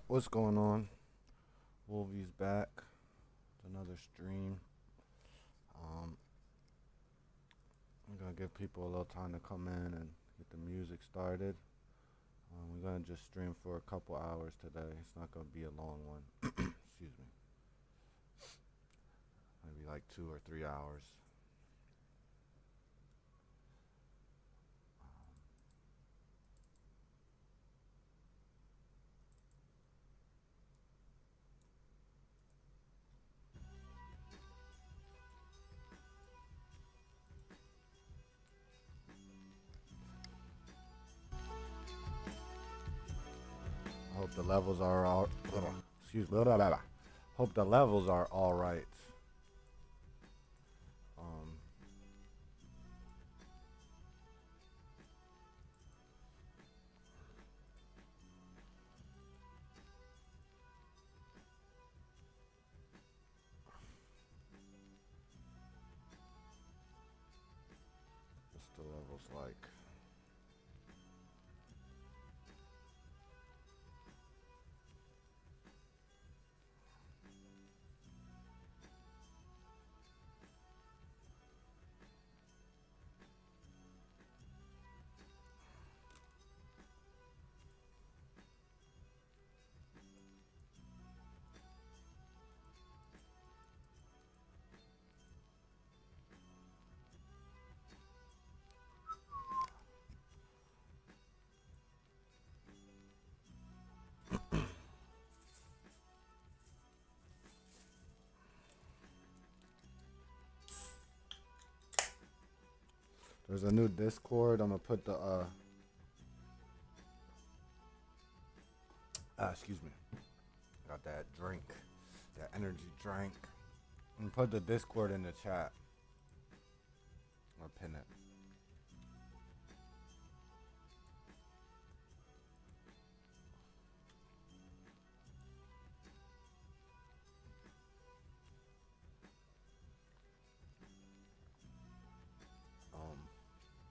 What's going on? Wolvie's back with another stream. Um, I'm gonna give people a little time to come in and get the music started. We're gonna just stream for a couple hours today. It's not gonna be a long one. Excuse me. Maybe like 2 or 3 hours. I hope the levels are all. Excuse me. Hope the levels are all right. Um, what's the levels like? There's a new Discord. I'm gonna put the excuse me. Got that drink, that energy drink. And put the Discord in the chat. Or pin it.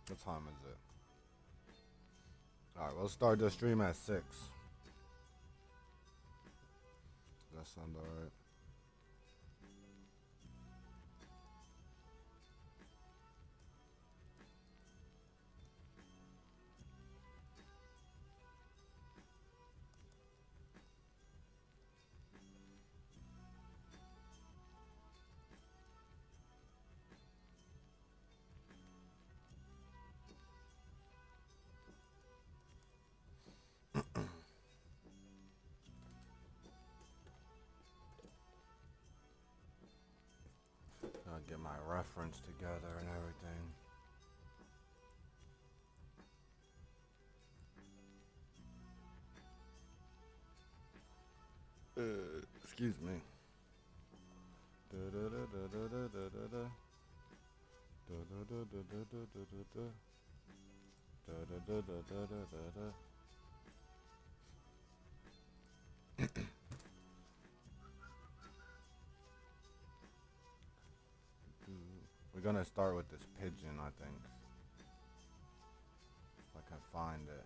What time is it? Alright, we'll start the stream at 6. Does that sound alright? Gotta get my reference together and everything. Excuse me. We're gonna start with this pigeon, I think. If I can find it.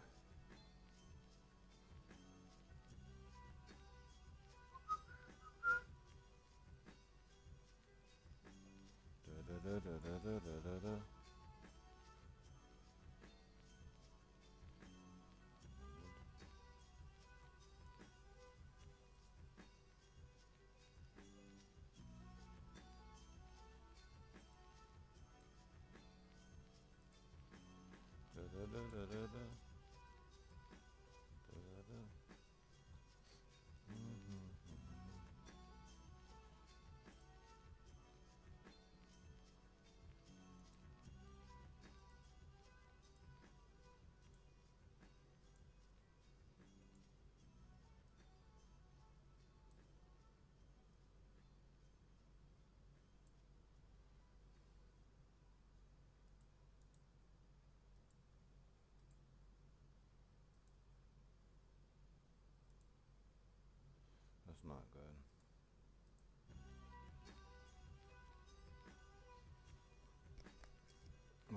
That's not good.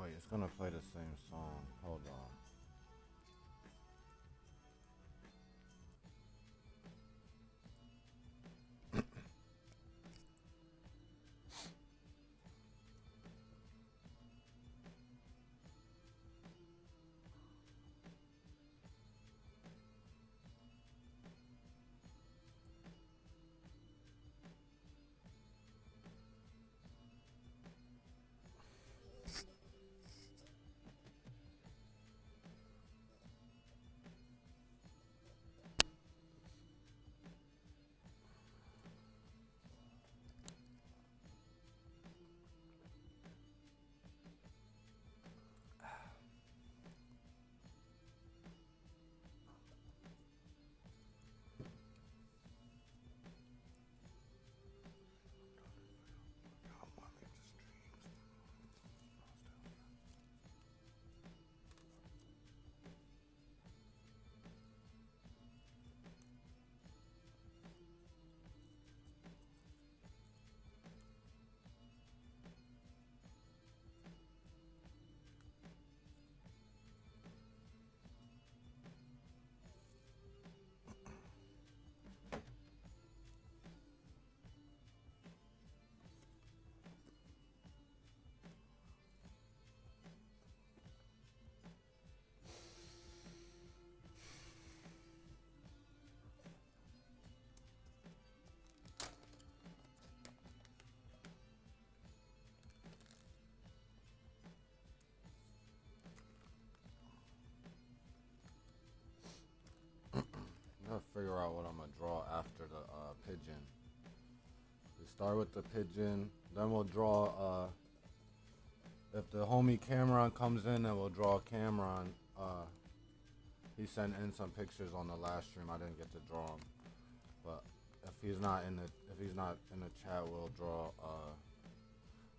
Wait, it's gonna play the same song. Hold on. what I'm gonna draw after the pigeon. We start with the pigeon, then we'll draw. If the homie Cameron comes in, then we'll draw Cameron. He sent in some pictures on the last stream. I didn't get to draw him, but if he's not in the chat, we'll draw.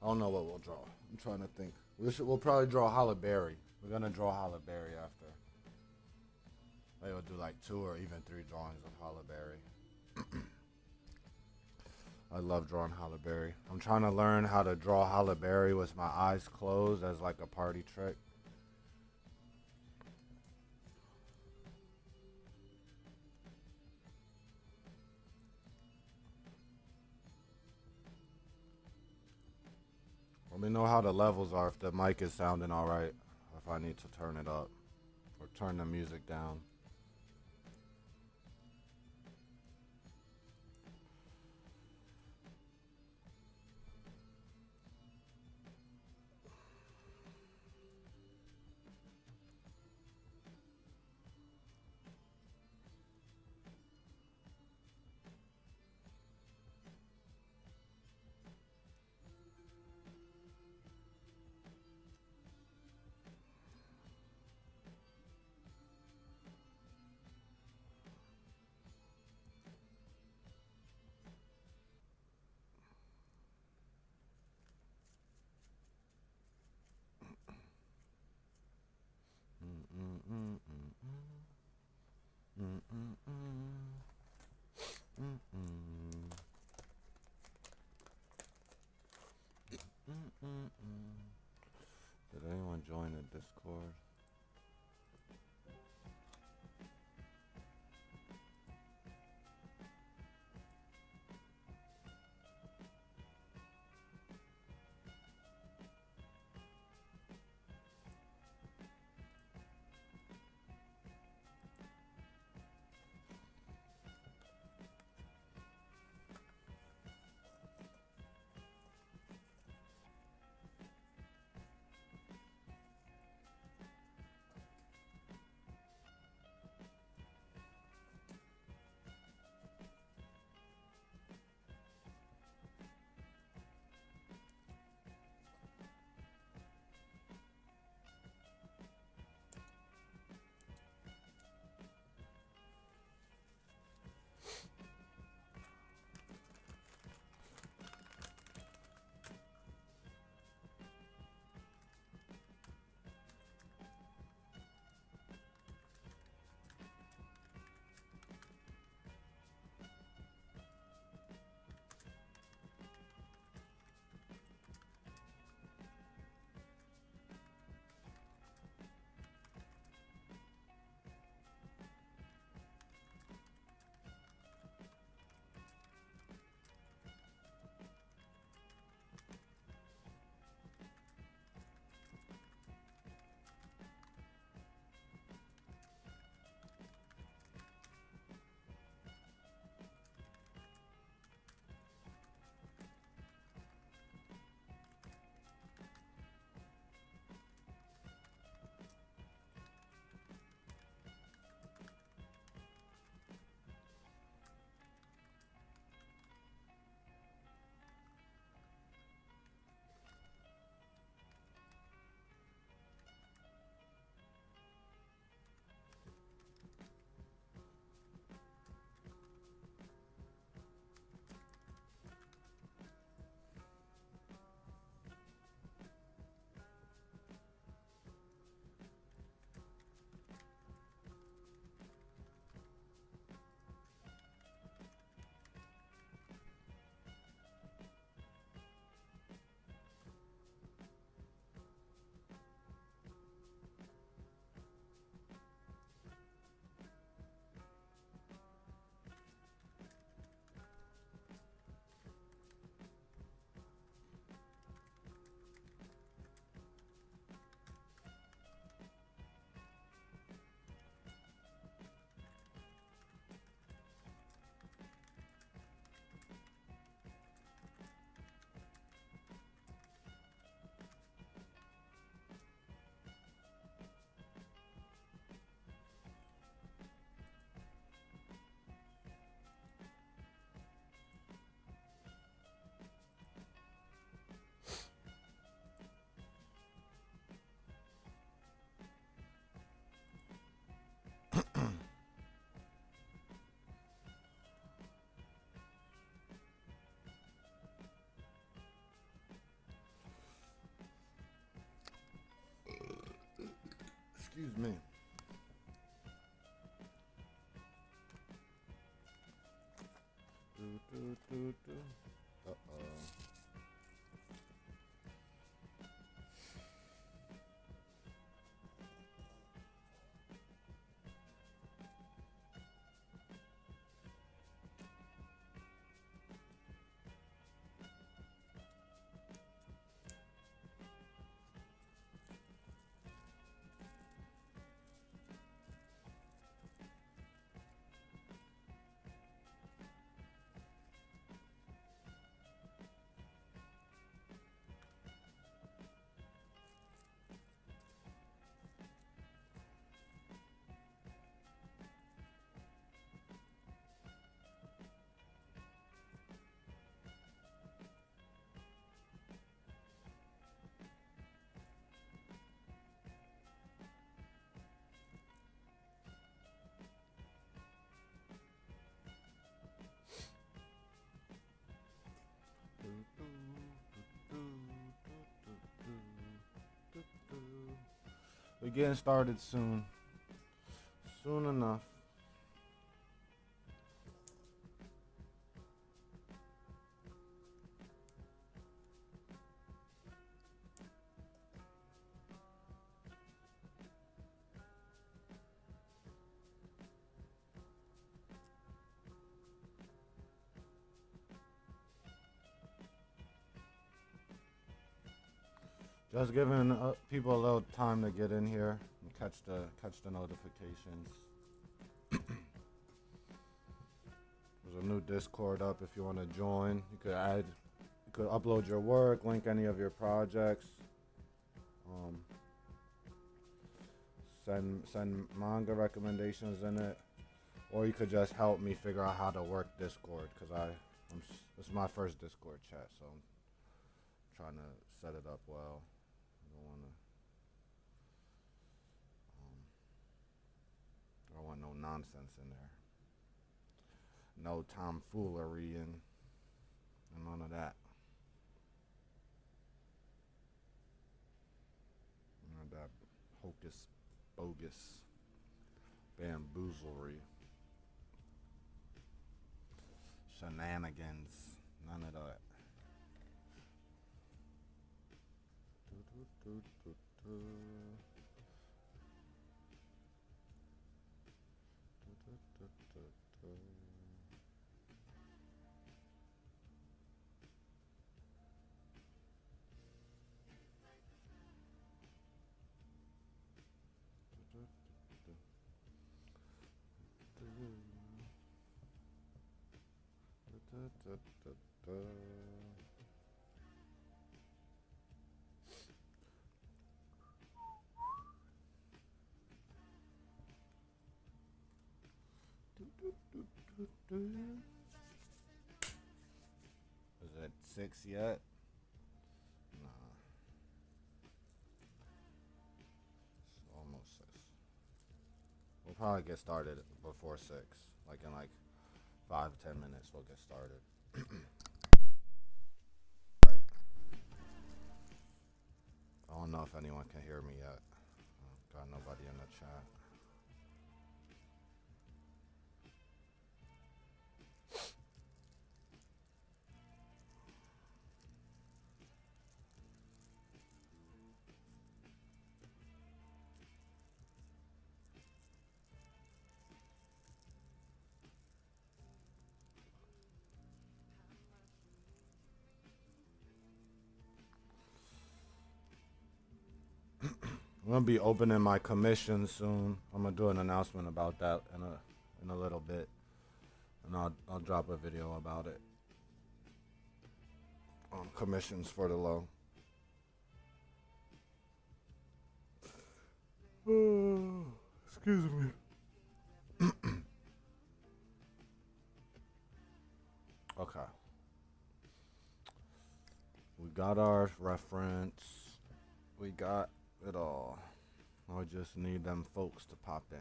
I don't know what we'll draw. I'm trying to think. We'll probably draw Halle Berry. We're gonna draw Halle Berry after. Maybe we'll do like 2 or even 3 drawings of Halle Berry. I love drawing Halle Berry. I'm trying to learn how to draw Halle Berry with my eyes closed as like a party trick. Let me know how the levels are, if the mic is sounding alright, or if I need to turn it up, or turn the music down. Did anyone join the Discord? Excuse me. Uh-oh. We're getting started soon. Soon enough. Just giving people a little time to get in here and catch the notifications. There's a new Discord up if you want to join. You could upload your work, link any of your projects, send manga recommendations in it, or you could just help me figure out how to work Discord because this is my first Discord chat, so I'm trying to set it up well. I don't want no nonsense in there. No tomfoolery and none of that. None of that hocus bogus bamboozlery. Shenanigans. None of that. Is it 6 yet? Nah. It's almost 6. We'll probably get started before 6. Like in 5-10 minutes we'll get started. Right. I don't know if anyone can hear me yet. Got nobody in the chat. I'm gonna be opening my commission soon. I'm gonna do an announcement about that in a little bit, and I'll drop a video about it. Commissions for the low. Excuse me. Okay. We got our reference. We got it all. I just need them folks to pop in.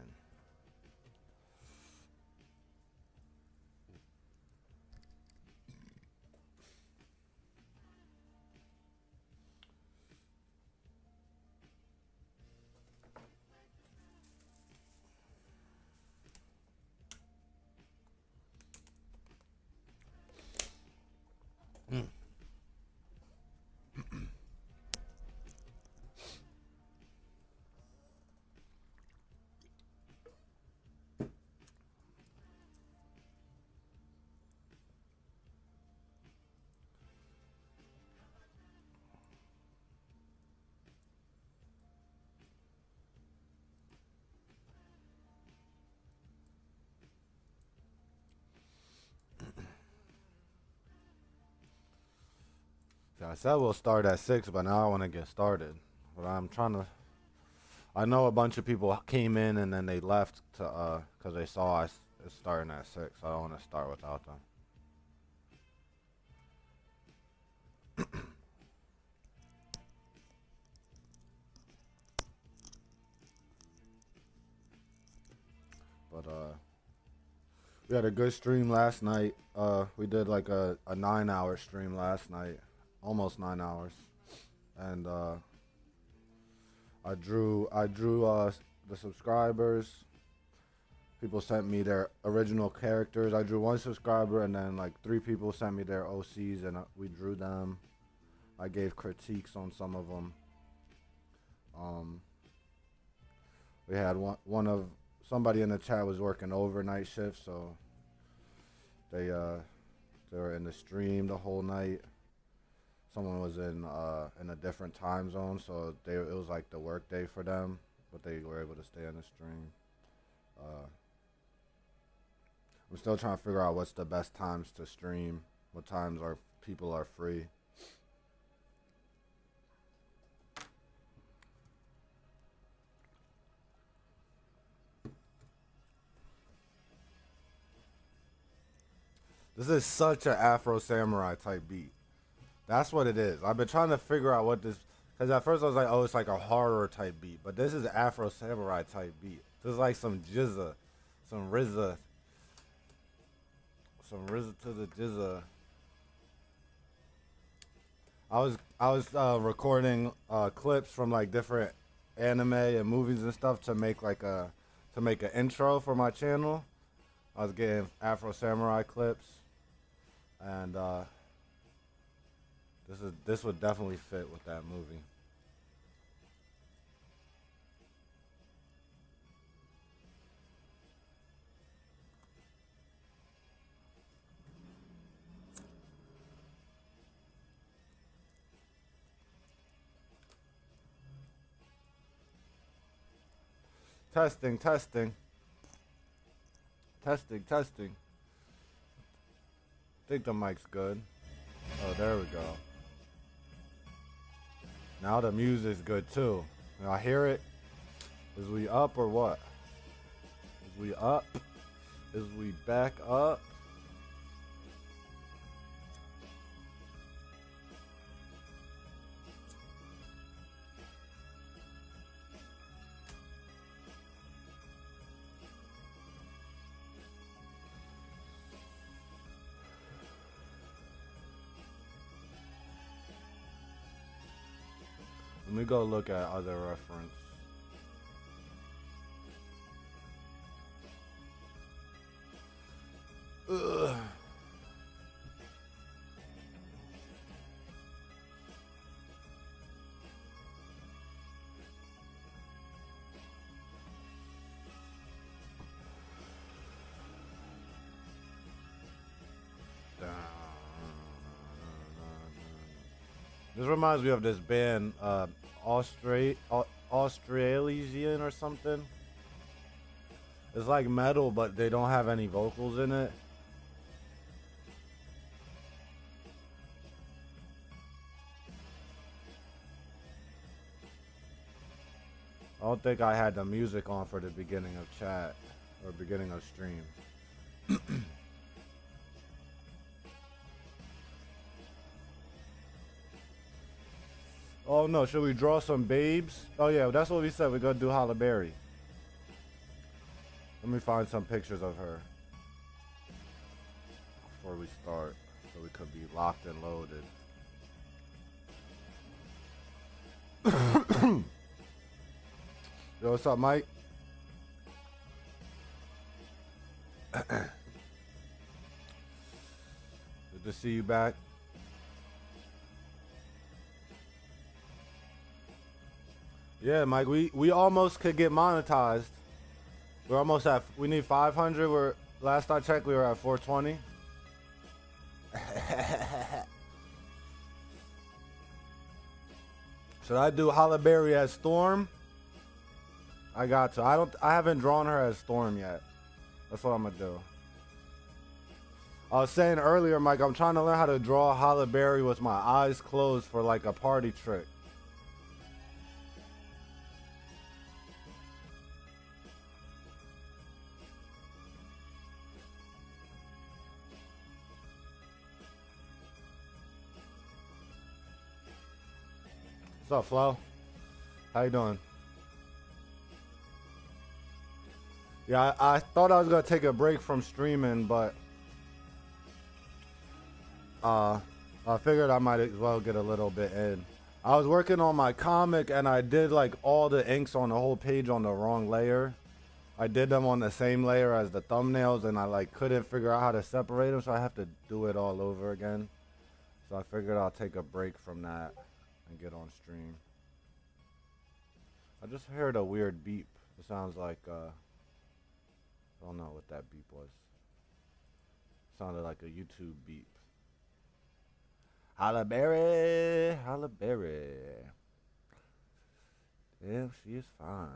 I said we'll start at 6, but now I want to get started. But I'm trying to. I know a bunch of people came in and then they left to because they saw it's starting at 6. I don't want to start without them. But we had a good stream last night. We did like a 9-hour stream last night, almost 9 hours, and I drew the subscribers. People sent me their original characters. I drew one subscriber, and then like 3 people sent me their OCs, and we drew them. I gave critiques on some of them. We had one of somebody in the chat was working overnight shift, so they were in the stream the whole night. Someone was in a different time zone, so it was like the work day for them, but they were able to stay in the stream. I'm still trying to figure out what's the best times to stream, what times people are free. This is such an Afro Samurai type beat. That's what it is. I've been trying to figure out what this, because at first I was like, oh, it's like a horror type beat, but this is Afro Samurai type beat. This is like some jizza, some RZA to the jizza. I was recording clips from like different anime and movies and stuff to make an intro for my channel. I was getting Afro Samurai clips, and this would definitely fit with that movie. Testing. I think the mic's good. Oh, there we go. Now the music's good too. Y'all hear it? Is we up or what? Is we up? Is we back up? Let me go look at other reference. Ugh. This reminds me of this band, Australasian or something. It's like metal, but they don't have any vocals in it. I don't think I had the music on for the beginning of chat or beginning of stream. Oh no, should we draw some babes? Oh yeah, that's what we said. We're gonna do Halle Berry. Let me find some pictures of her before we start, so we could be locked and loaded. Yo, what's up, Mike? Good to see you back. Yeah, Mike, we almost could get monetized. We're almost at, we need 500. Last I checked, we were at 420. Should I do Halle Berry as Storm? I got to. I haven't drawn her as Storm yet. That's what I'm gonna do. I was saying earlier, Mike, I'm trying to learn how to draw Halle Berry with my eyes closed for like a party trick. What's up, Flo? How you doing? Yeah, I thought I was gonna take a break from streaming, but uh, I figured I might as well get a little bit in. I was working on my comic and I did like all the inks on the whole page on the wrong layer. I did them on the same layer as the thumbnails and I like couldn't figure out how to separate them, so I have to do it all over again. So I figured I'll take a break from that and get on stream. I just heard a weird beep. It sounds like I don't know what that beep was. Sounded like a YouTube beep. Halle Berry, Halle Berry. Yeah, she is fine.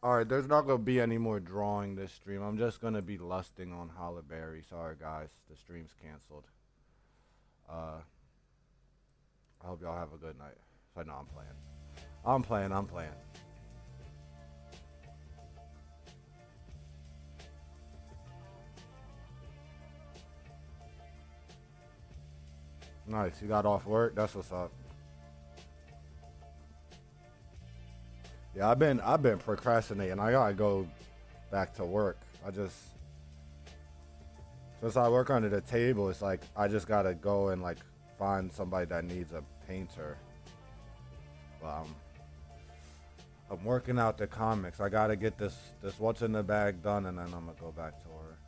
Alright, there's not going to be any more drawing this stream. I'm just going to be lusting on Halle Berry. Sorry, guys. The stream's canceled. I hope y'all have a good night. So, no, I'm playing. I'm playing. Nice. You got off work? That's what's up. Yeah, I've been procrastinating. I gotta go back to work. Since I work under the table, it's like I just gotta go and like find somebody that needs a painter. I'm working out the comics. I gotta get this what's in the bag done, and then I'm gonna go back to work.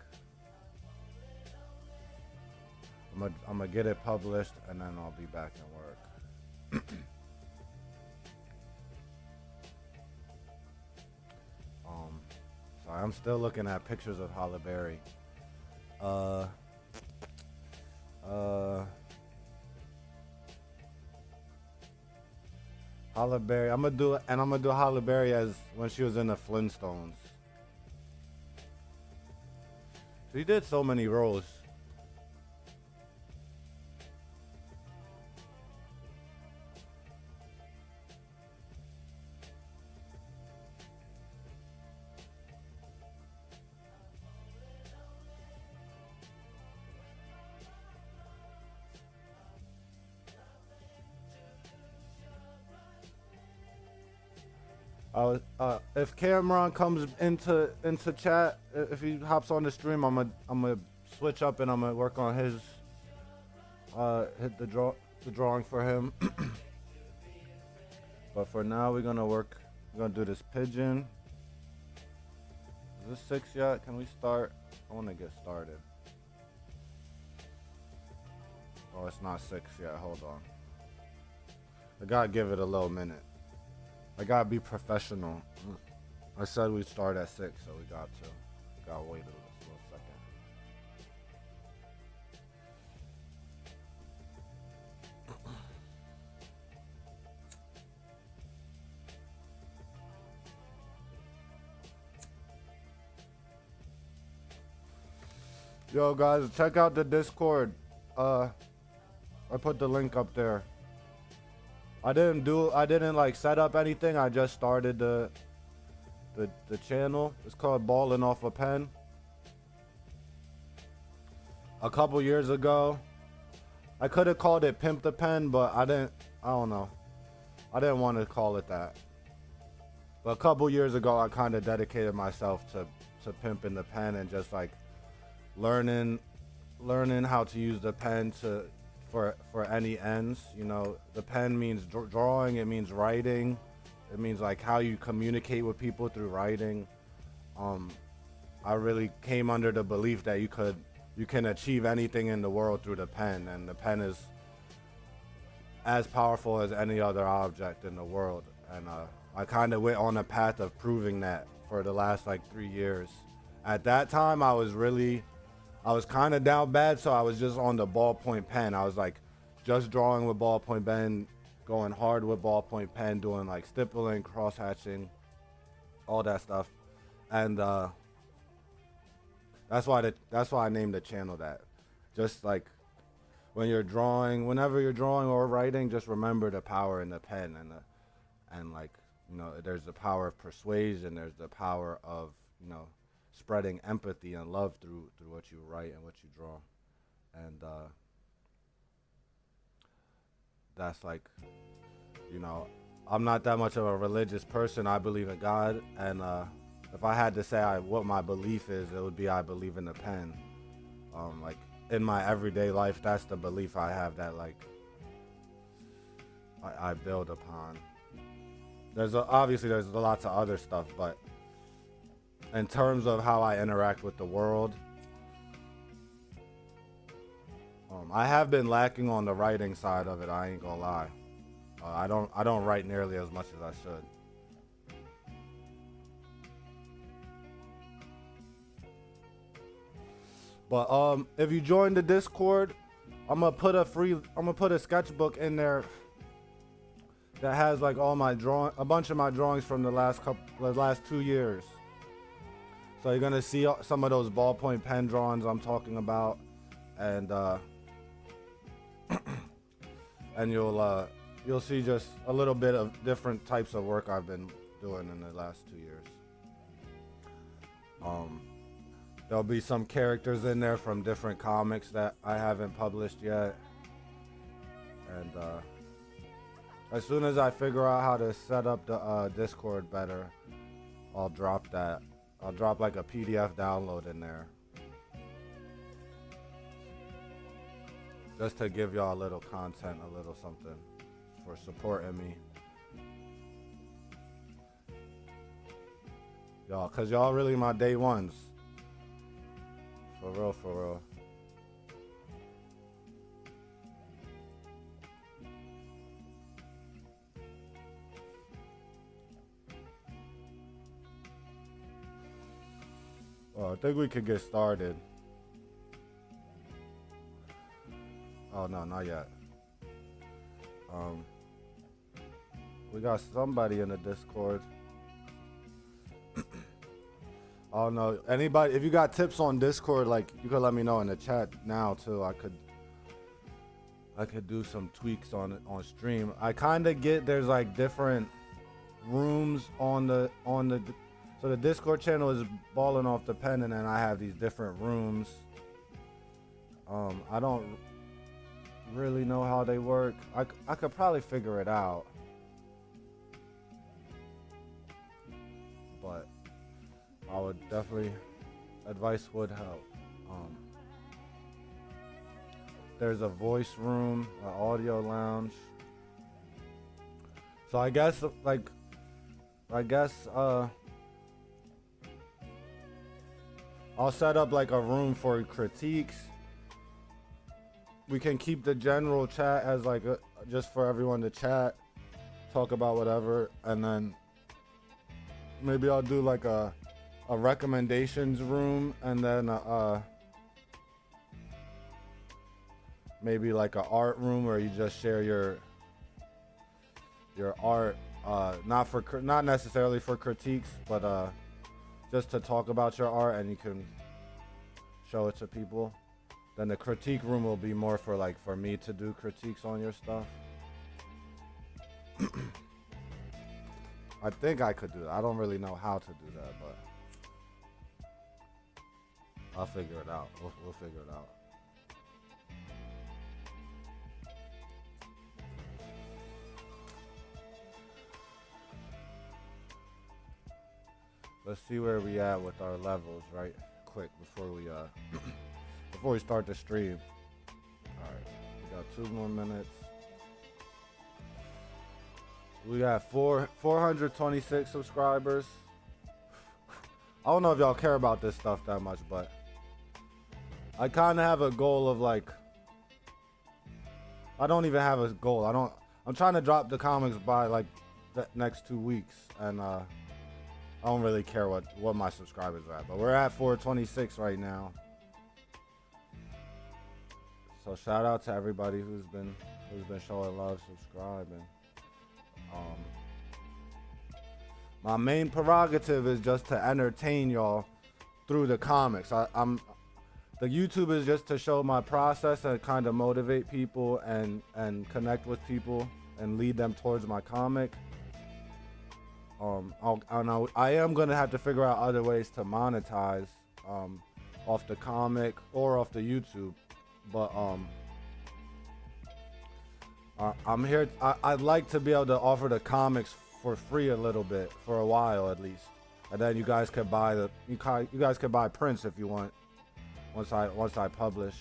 I'm gonna get it published, and then I'll be back in work. Sorry, I'm still looking at pictures of Halle Berry. Halle Berry. I'm gonna do Halle Berry as when she was in the Flintstones. She did so many roles. If Cameron comes into chat, if he hops on the stream, I'm gonna switch up and I'm gonna work on his hit the drawing for him. But for now, we're gonna do this pigeon. Is this 6 yet? Can we start? I want to get started. Oh, it's not 6 yet. Hold on. I gotta give it a little minute. I gotta be professional. I said we'd start at 6, so we gotta wait a little second. Yo guys, check out the Discord. I put the link up there. I didn't like set up anything. I just started the channel. It's called Ballin' Off a Pen. A couple years ago, I could have called it Pimp the Pen, but I don't know. I didn't want to call it that. But a couple years ago, I kind of dedicated myself to pimping the pen and just like learning how to use the pen for any ends. You know, the pen means drawing, it means writing, it means like how you communicate with people through writing. I really came under the belief that you can achieve anything in the world through the pen, and the pen is as powerful as any other object in the world. And I kind of went on a path of proving that for the last like 3 years. At that time, I was kind of down bad, so I was just on the ballpoint pen. I was like just drawing with ballpoint pen, going hard with ballpoint pen, doing like stippling, cross hatching, all that stuff. And That's why I named the channel that. Just like when you're drawing, whenever you're drawing or writing, just remember the power in the pen and like, there's the power of persuasion. There's the power of, spreading empathy and love through what you write and what you draw. And that's like, you know, I'm not that much of a religious person. I believe in God, and if I had to say what my belief is, it would be I believe in the pen. Like in my everyday life, that's the belief I have that like I build upon. Obviously there's lots of other stuff, but in terms of how I interact with the world, I have been lacking on the writing side of it. I ain't gonna lie. I don't write nearly as much as I should. But if you join the Discord, I'm gonna put a sketchbook in there that has like a bunch of my drawings from the last 2 years. So you're gonna see some of those ballpoint pen drawings I'm talking about, and and you'll see just a little bit of different types of work I've been doing in the last 2 years. There'll be some characters in there from different comics that I haven't published yet, and as soon as I figure out how to set up the Discord better, I'll drop that. I'll drop like a PDF download in there, just to give y'all a little content, a little something for supporting me. Y'all, cause y'all really my day ones. For real, for real. Oh, I think we could get started. Oh no, not yet. We got somebody in the Discord. Oh no, anybody, if you got tips on Discord, like you could let me know in the chat now too. I could do some tweaks on it on stream. I kind of get there's like different rooms on the so the Discord channel is balling off the pen, and then I have these different rooms. I don't really know how they work. I could probably figure it out, but I would definitely, advice would help. There's a voice room, an audio lounge. So I guess I'll set up like a room for critiques. We can keep the general chat as like just for everyone to chat, talk about whatever, and then maybe I'll do like a recommendations room, and then maybe like a art room where you just share your art, not necessarily for critiques, but just to talk about your art, and you can show it to people. Then the critique room will be more for like for me to do critiques on your stuff. I think I could do that. I don't really know how to do that, but I'll figure it out. We'll figure it out. Let's see where we at with our levels, right? Quick before we before we start the stream. All right, we got 2 more minutes. We got 426 subscribers. I don't know if y'all care about this stuff that much, but I kind of have a goal of like, I don't even have a goal. I'm trying to drop the comics by like the next 2 weeks, and I don't really care what my subscribers are at, but we're at 426 right now. So shout out to everybody who's been showing love, subscribing. My main prerogative is just to entertain y'all through the comics. The YouTube is just to show my process and kind of motivate people and connect with people and lead them towards my comic. I am gonna have to figure out other ways to monetize off the comic or off the YouTube, but I'm here. I'd like to be able to offer the comics for free a little bit for a while at least, and then you guys could buy you guys could buy prints if you want once I publish.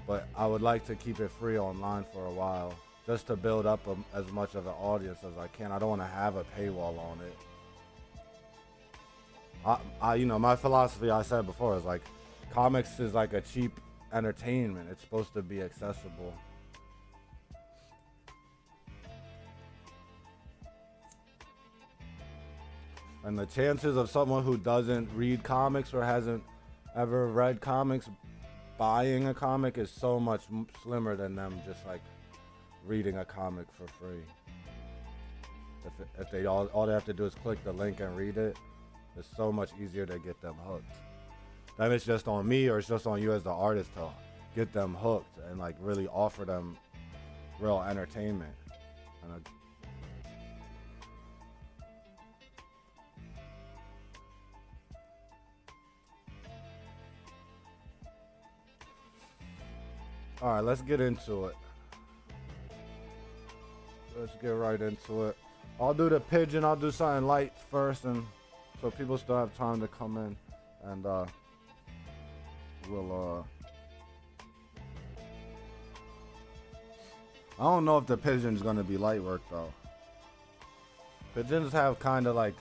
But I would like to keep it free online for a while, just to build up as much of an audience as I can. I don't want to have a paywall on it. My philosophy I said before is like, comics is like a cheap entertainment. It's supposed to be accessible. And the chances of someone who doesn't read comics or hasn't ever read comics buying a comic is so much slimmer than them just like reading a comic for free. If they all they have to do is click the link and read it, it's so much easier to get them hooked. Then it's just on me or it's just on you as the artist to get them hooked and like really offer them real entertainment. And all right, let's get into it. Let's get right into it. I'll do the pigeon. I'll do something light first, and so people still have time to come in, and we'll. I don't know if the pigeon's gonna be light work though. Pigeons have kind of like,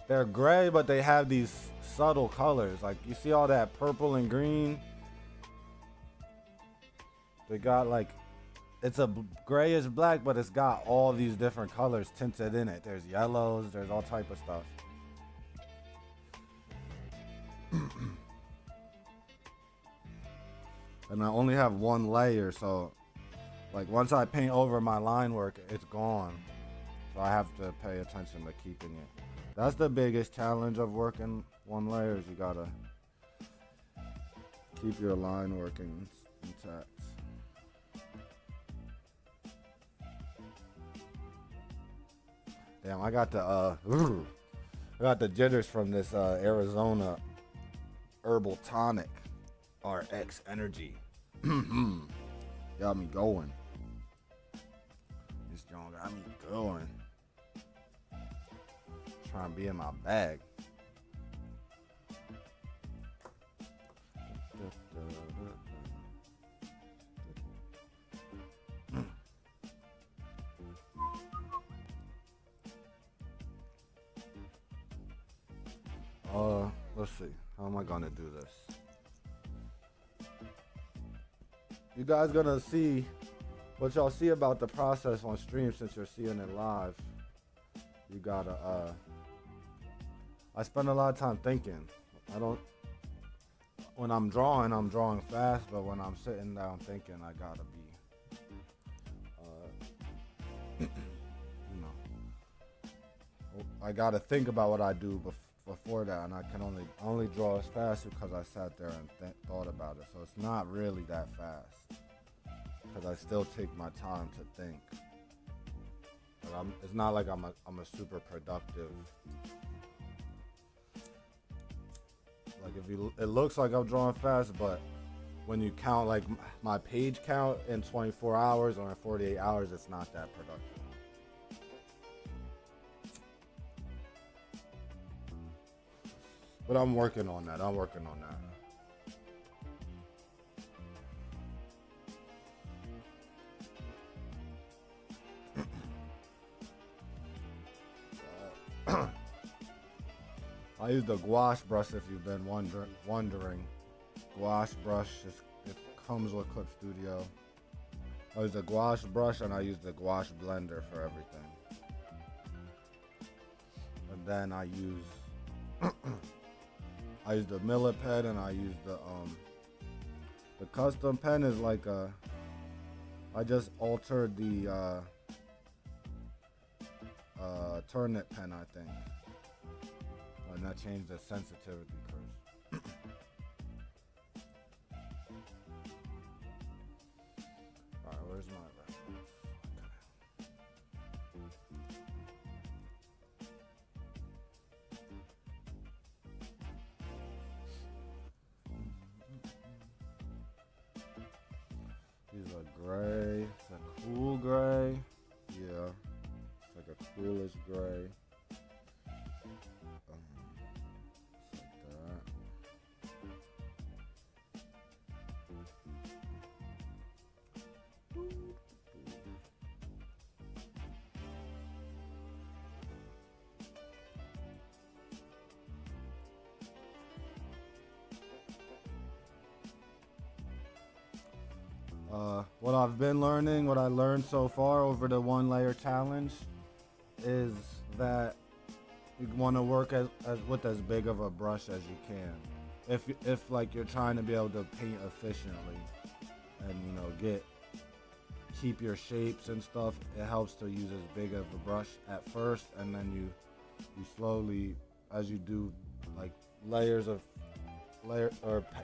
they're gray, but they have these subtle colors. Like you see all that purple and green. They got like, it's a grayish black, but it's got all these different colors tinted in it. There's yellows, there's all type of stuff. And I only have one layer, so like once I paint over my line work, it's gone. So I have to pay attention to keeping it. That's the biggest challenge of working one layer, is you gotta keep your line working intact. Damn, I got the jitters from this Arizona herbal tonic, RX Energy. Got me going. This joint got me going. Trying to be in my bag. Let's see. How am I gonna do this? You guys gonna see what y'all see about the process on stream, since you're seeing it live. You gotta I spend a lot of time thinking. When I'm drawing fast, but when I'm sitting down thinking, I gotta be I gotta think about what I do before that, and I can only draw as fast because I sat there and thought about it. So it's not really that fast, because I still take my time to think. But it's not like I'm a super productive. Like it looks like I'm drawing fast, but when you count like my page count in 24 hours or in 48 hours, it's not that productive. But I'm working on that. I use the gouache brush if you've been wondering. Gouache brush, it comes with Clip Studio. I use the gouache brush and I use the gouache blender for everything. And then I use the Millet pen, and I use the custom pen is like I just altered the turnip pen, I think. And that changed the sensitivity curve. gray. It's a cool gray. Yeah. It's like a coolish gray. Like that. What I've been learning, what I learned so far over the 1 layer challenge is that you want to work with as big of a brush as you can. If like you're trying to be able to paint efficiently and keep your shapes and stuff, it helps to use as big of a brush at first, and then you slowly, as you do like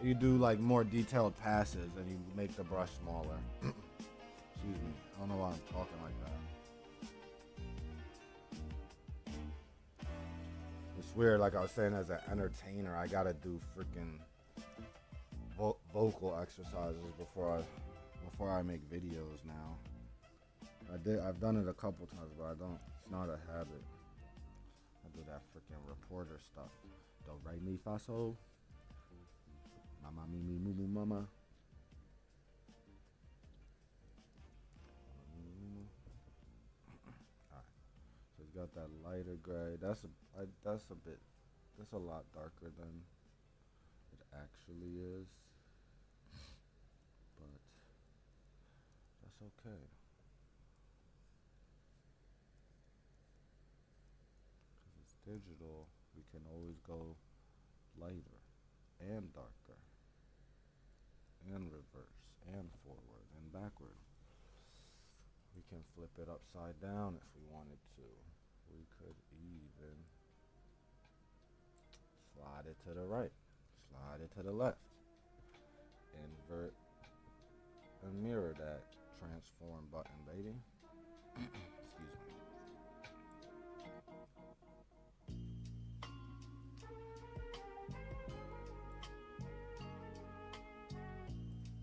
you do like more detailed passes, and you make the brush smaller. Excuse me, I don't know why I'm talking like that. It's weird, like I was saying, as an entertainer, I gotta do freaking vocal exercises before I make videos now. I've done it a couple times, but it's not a habit. I do that freaking reporter stuff. Do re mi fa sol. Mama mi mi moo moo mama. Alright. So it's got that lighter gray. That's a lot darker than it actually is. But that's okay. Because it's digital, we can always go lighter and darker and reverse and forward and backward. We can flip it upside down if we wanted to. We could even slide it to the right, slide it to the left, invert and mirror that transform button, baby. Excuse me.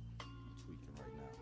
I'm tweaking right now.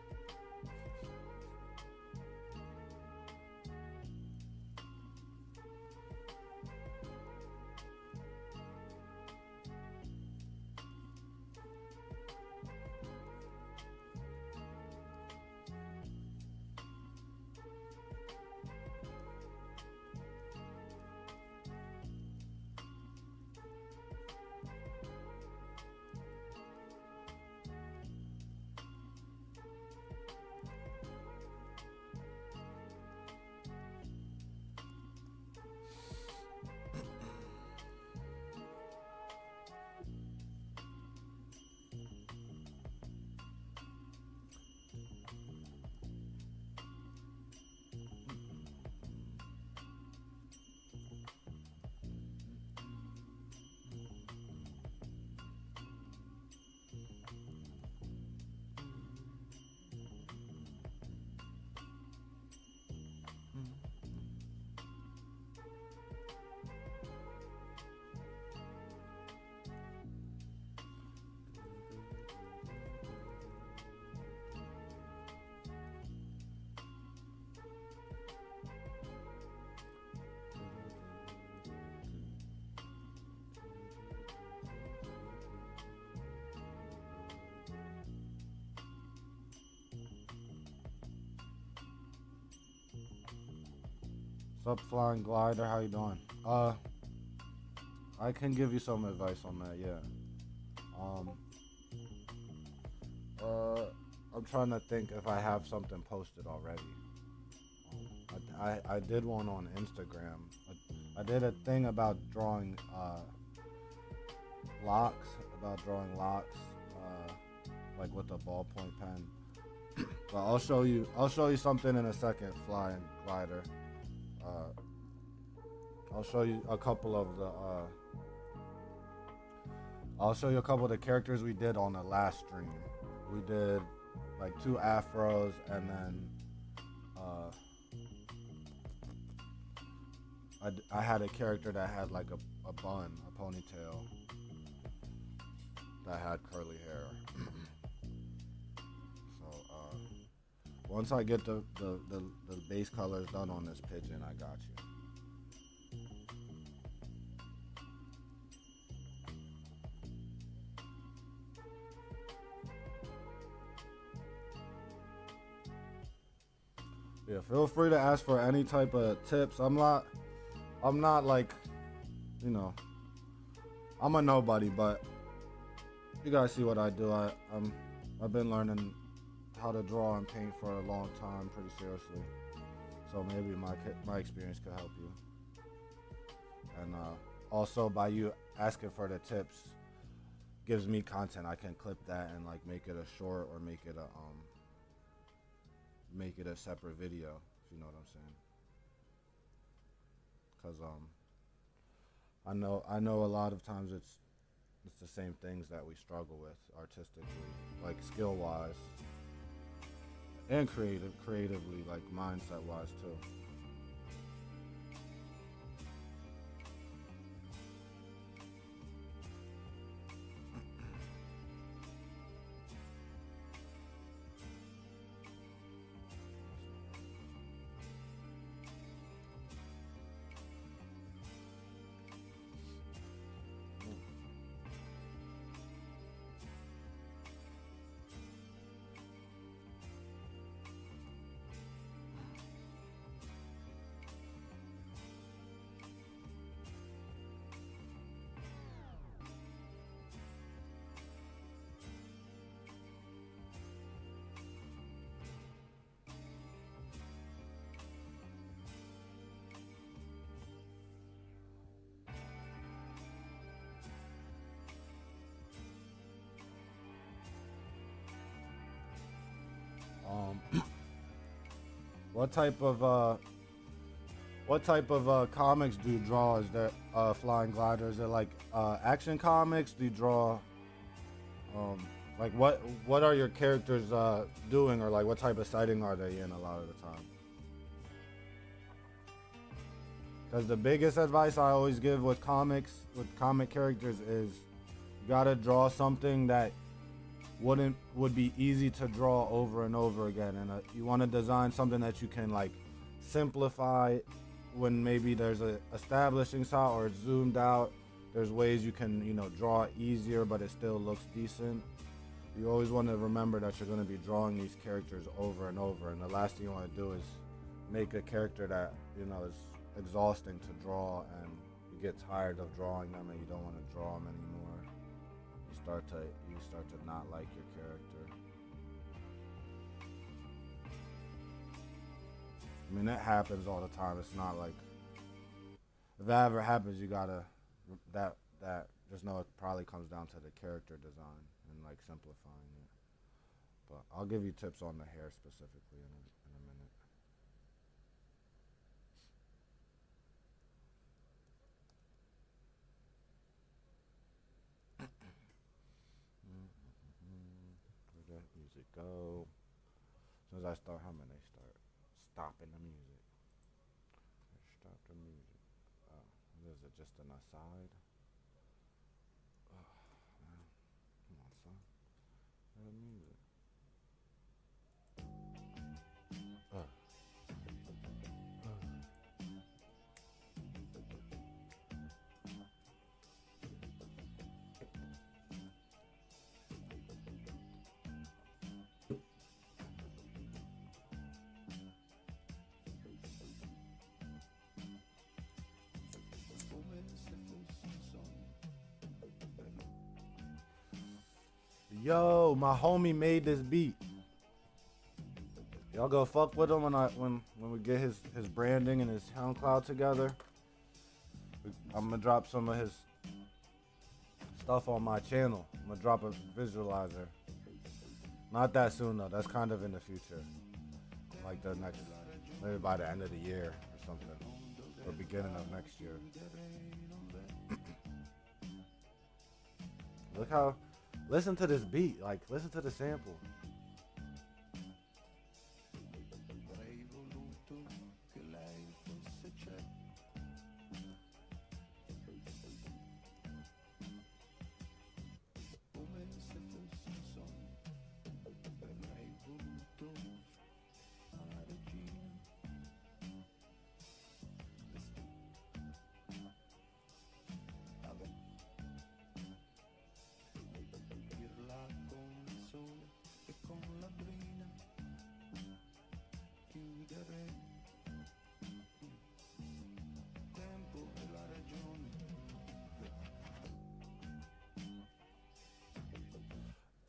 What's up, Flying Glider? How you doing? I can give you some advice on that, yeah. I'm trying to think if I have something posted already. I did one on Instagram. I did a thing about drawing locks, like with a ballpoint pen. But I'll show you something in a second, Flying Glider. I'll show you a couple of the characters we did on the last stream. We did like 2 afros, and then I had a character that had like a bun, a ponytail, that had curly hair. So Once I get the base colors done on this pigeon, I got you. Yeah, feel free to ask for any type of tips. I'm not like, you know, I'm a nobody, but you guys see what I do. I've been learning how to draw and paint for a long time, pretty seriously. So maybe my experience could help you. And also by you asking for the tips gives me content. I can clip that and like make it a short or make it a separate video, if you know what I'm saying. Cause I know a lot of times it's the same things that we struggle with artistically, like skill wise and creatively, like mindset wise too. Um, what type of comics do you draw? Is there Flying Glider? Is it like action comics? Do you draw like what are your characters doing, or like what type of setting are they in a lot of the time? Because the biggest advice I always give with comic characters is you gotta draw something that would be easy to draw over and over again, and you want to design something that you can like simplify when maybe there's a establishing shot or it's zoomed out. There's ways you can draw it easier, but it still looks decent. You always want to remember that you're going to be drawing these characters over and over, and the last thing you want to do is make a character that is exhausting to draw, and you get tired of drawing them and you don't want to draw them anymore. You start to not like your character. I mean, that happens all the time. It's not like, if that ever happens, you gotta that just know it probably comes down to the character design and like simplifying it. But I'll give you tips on the hair specifically in a minute. Where'd that music go? As soon as I start humming, they start stopping the music. Stop the music. What is it? Just an aside? Oh, man. Come on, son. Play the music. Uh, Yo, my homie made this beat. Y'all go fuck with him when we get his branding and his SoundCloud together. I'm gonna drop some of his stuff on my channel. I'm gonna drop a visualizer. Not that soon though. That's kind of in the future. Like the next, maybe by the end of the year or something, or beginning of next year. Look how. Listen to this beat. Like, listen to the sample.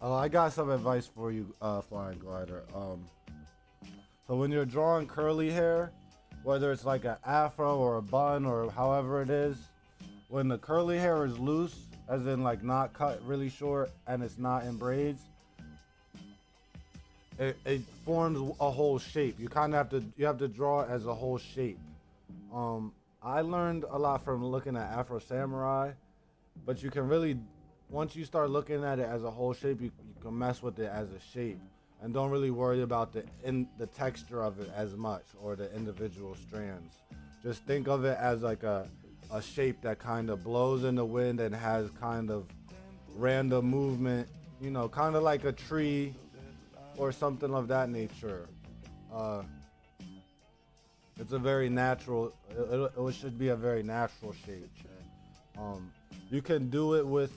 I got some advice for you, Flying Glider. So when you're drawing curly hair, whether it's like an afro or a bun or however it is, when the curly hair is loose, as in like not cut really short and it's not in braids, it forms a whole shape. You have to draw it as a whole shape. I learned a lot from looking at Afro Samurai, but you can really, once you start looking at it as a whole shape, you can mess with it as a shape and don't really worry about the texture of it as much or the individual strands. Just think of it as like a shape that kind of blows in the wind and has kind of random movement, you know, kind of like a tree or something of that nature. It's a very natural, it should be a very natural shape. You can do it with,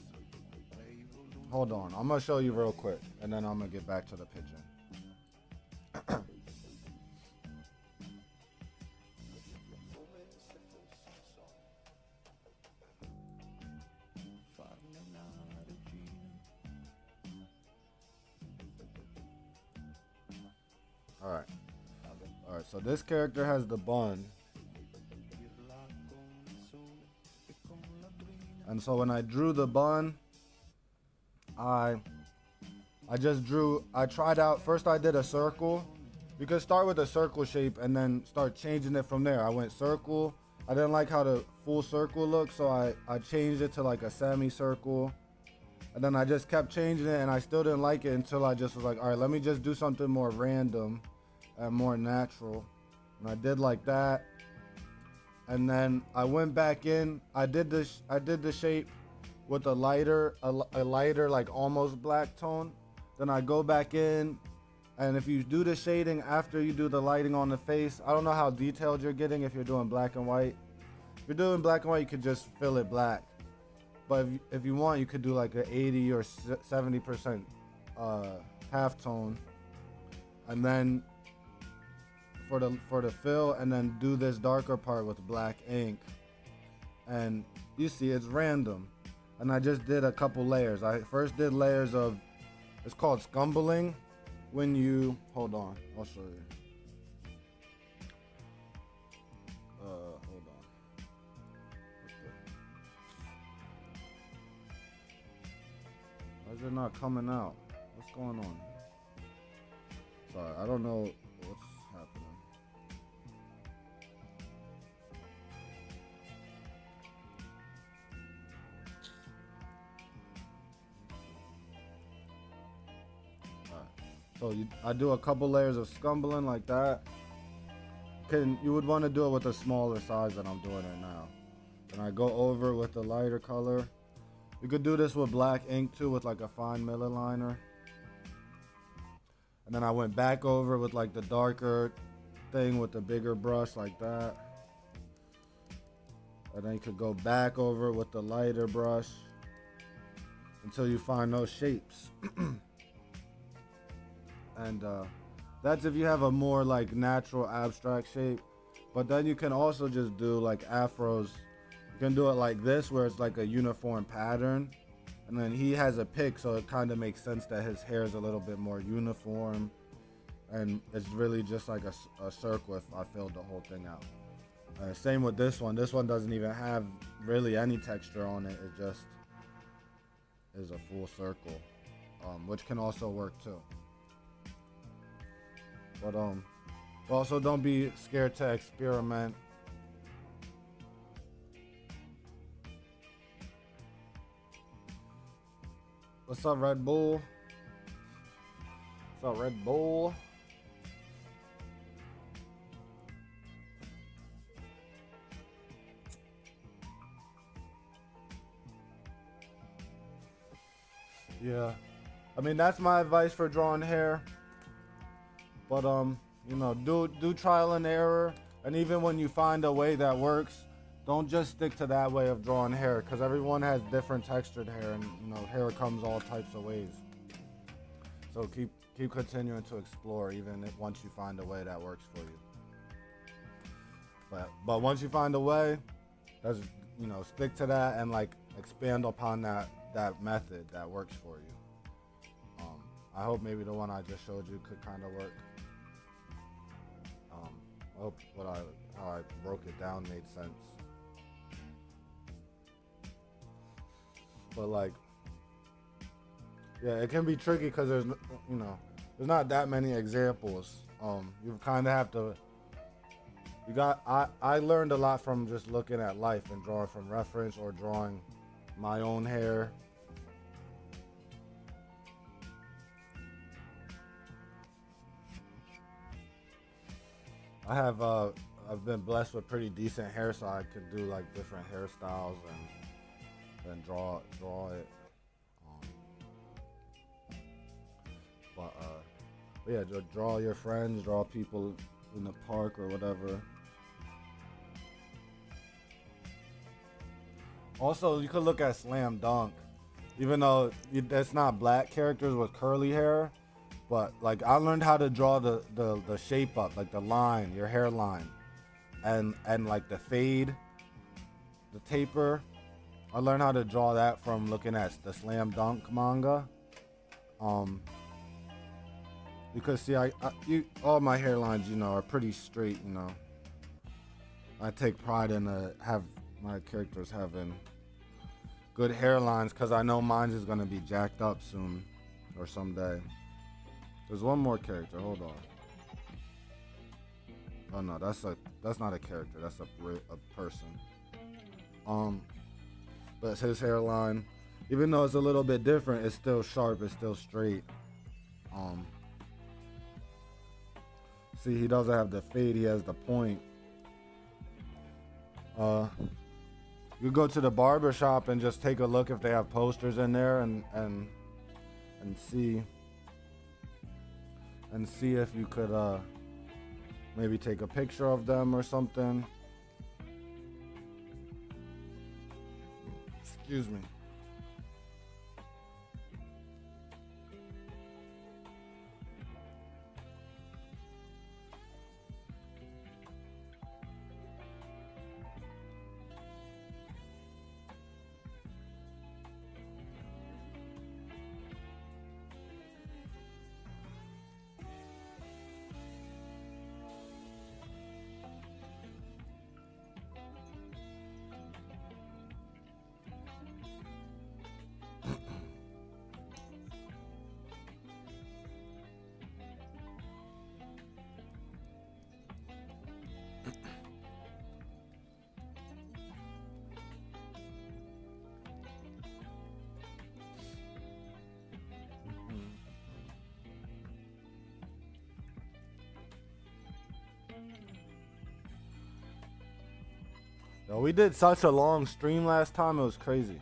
hold on, I'm gonna show you real quick and then I'm gonna get back to the pigeon. Alright. Alright, so this character has the bun. And so when I drew the bun, I tried out, first I did a circle. You could start with a circle shape and then start changing it from there. I went circle. I didn't like how the full circle looked, so I changed it to like a semicircle. And then I just kept changing it and I still didn't like it until I just was like, all right, let me just do something more random and more natural. And I did like that. And then I went back in. I did the shape with a lighter like almost black tone. Then I go back in, and if you do the shading after you do the lighting on the face, I don't know how detailed you're getting if you're doing black and white. If you're doing black and white, you could just fill it black. But if you want, you could do like an 80 or 70% halftone, and then for the fill, and then do this darker part with black ink. And you see, it's random. And I just did a couple layers. I first did layers of, it's called scumbling. When you, hold on, I'll show you. Hold on. Why is it not coming out? What's going on? Sorry, I don't know what's happening. So I do a couple layers of scumbling like that. You would want to do it with a smaller size than I'm doing it now. And I go over with the lighter color. You could do this with black ink too, with like a fine Miller liner. And then I went back over with like the darker thing with the bigger brush like that. And then you could go back over with the lighter brush until you find those shapes. And that's if you have a more like natural abstract shape. But then you can also just do like afros. You can do it like this where it's like a uniform pattern. And then he has a pick, so it kind of makes sense that his hair is a little bit more uniform. And it's really just like a circle if I filled the whole thing out. Same with this one. This one doesn't even have really any texture on it. It just is a full circle, which can also work too. But also don't be scared to experiment. What's up, Red Bull? What's up, Red Bull? Yeah, I mean that's my advice for drawing hair. But you know, do trial and error, and even when you find a way that works, don't just stick to that way of drawing hair, because everyone has different textured hair, and you know, hair comes all types of ways. So keep continuing to explore, even if once you find a way that works for you. But once you find a way, that's, you know, stick to that and like expand upon that method that works for you. I hope maybe the one I just showed you could kind of work. I hope how I broke it down made sense. But like, yeah, it can be tricky because there's not that many examples. You kind of have to. I learned a lot from just looking at life and drawing from reference or drawing my own hair. I've been blessed with pretty decent hair, so I could do like different hairstyles and then draw it. But yeah, just draw your friends, draw people in the park or whatever. Also, you could look at Slam Dunk, even though that's not black characters with curly hair, but like I learned how to draw the shape up, like the line, your hairline, and like the fade, the taper. I learned how to draw that from looking at the Slam Dunk manga. Because see, all my hairlines, are pretty straight. I take pride in have my characters having good hairlines because I know mine is gonna be jacked up soon or someday. There's one more character. Hold on. Oh no, that's not a character. That's a person. But his hairline, even though it's a little bit different, it's still sharp. It's still straight. See, he doesn't have the fade. He has the point. You go to the barber shop and just take a look if they have posters in there and see if you could maybe take a picture of them or something. Excuse me. Yo, we did such a long stream last time. It was crazy.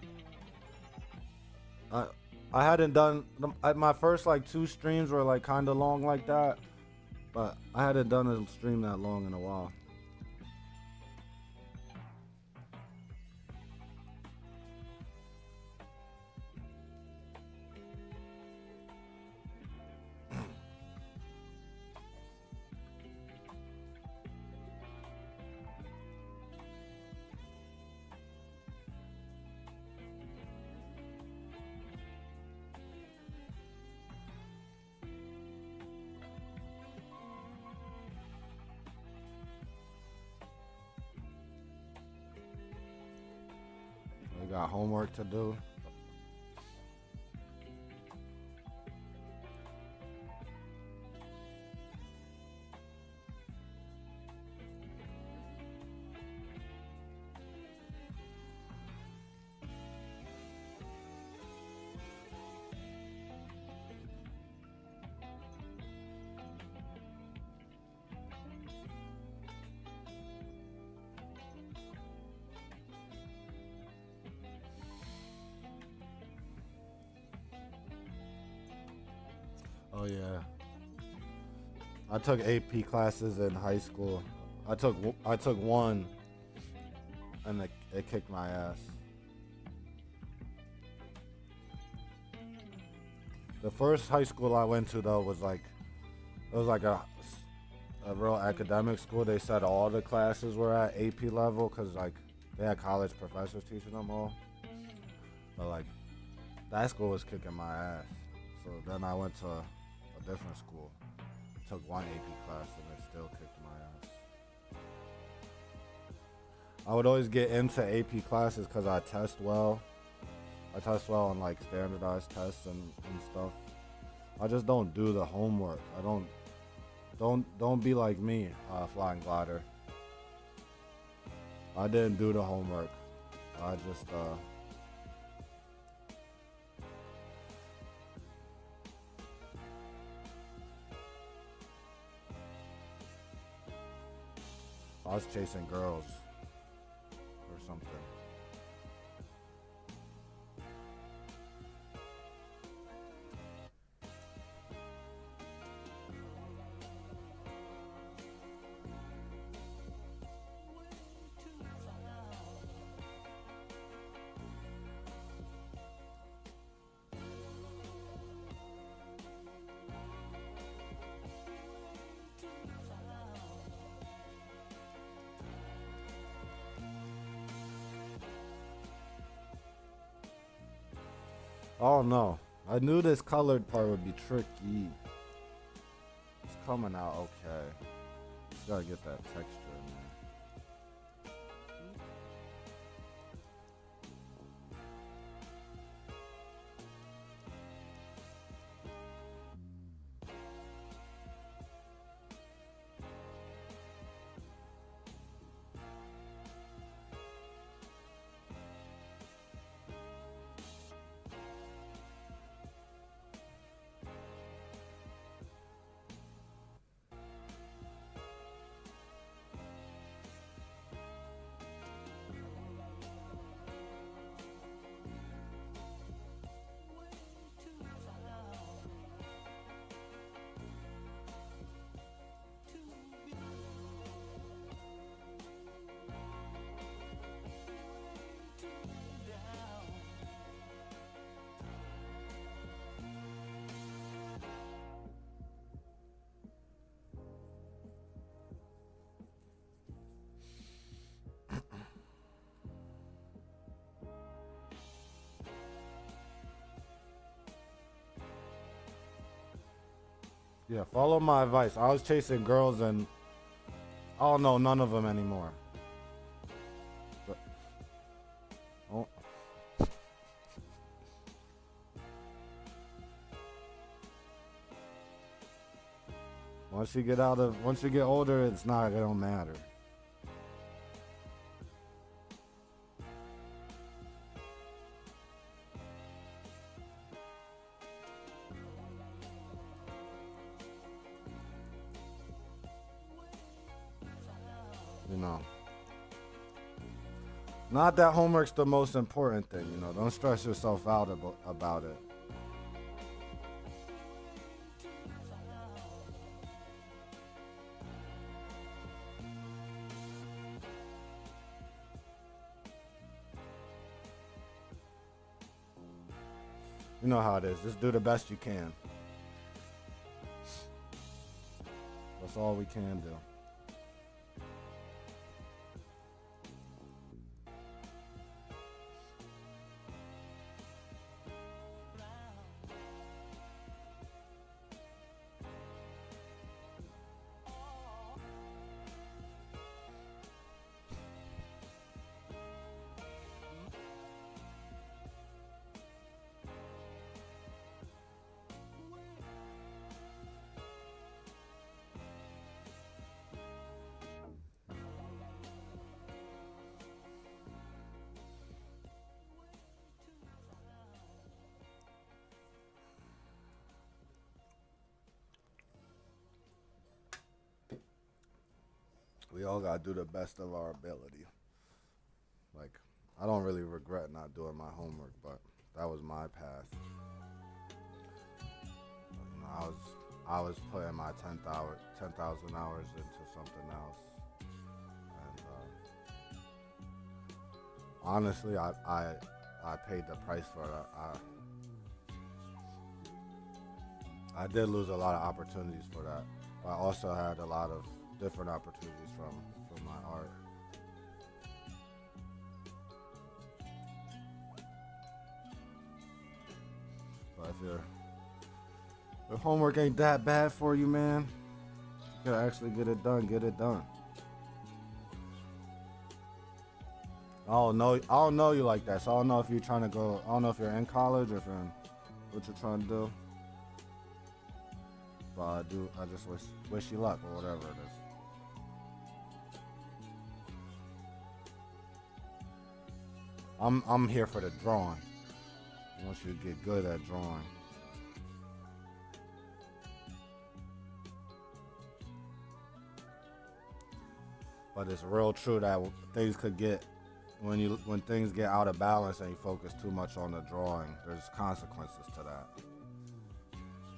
I I hadn't done my first like two streams were like kind of long like that, but I hadn't done a stream that long in a while. We got homework to do. Oh yeah. I took AP classes in high school. I took one, and it kicked my ass. The first high school I went to though was like it was like a real academic school. They said all the classes were at AP level because like they had college professors teaching them all. But like that school was kicking my ass. So So then I went to a different school. Took one AP class and it still kicked my ass. I would always get into AP classes because I test well. I test well on like standardized tests and stuff. I just don't do the homework. I don't be like me, flying glider. I didn't do the homework. I just I was chasing girls or something. Oh no. I knew this colored part would be tricky. It's coming out okay. Just gotta get that texture in there. Yeah, follow my advice. I was chasing girls and I don't know none of them anymore. But, oh, once you get older, it's not gonna matter. You know. Not that homework's the most important thing, you know. Don't stress yourself out about it. You know how it is. Just do the best you can. That's all we can do. We all gotta do the best of our ability. Like, I don't really regret not doing my homework, but that was my path. You know, I was putting my 10,000 hours into something else, and honestly, I paid the price for it. I did lose a lot of opportunities for that. But I also had a lot of different opportunities from my art. But If homework ain't that bad for you, man, you gotta actually get it done. Get it done. I don't know you like that, so I don't know if you're trying to go. I don't know if you're in college or if you're in what you're trying to do. But I just wish you luck or whatever it is. I'm here for the drawing. I want you to get good at drawing. But it's real true that things could get when things get out of balance and you focus too much on the drawing. There's consequences to that.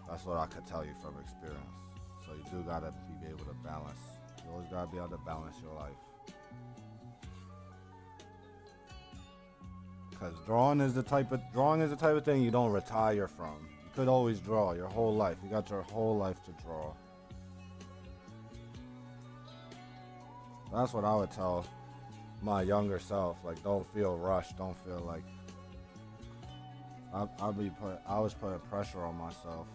That's what I could tell you from experience. So you do gotta be able to balance. You always gotta be able to balance your life. Because drawing is the type of thing you don't retire from. You could always draw your whole life. You got your whole life to draw. That's what I would tell my younger self. Like, don't feel rushed. Don't feel like I was putting pressure on myself.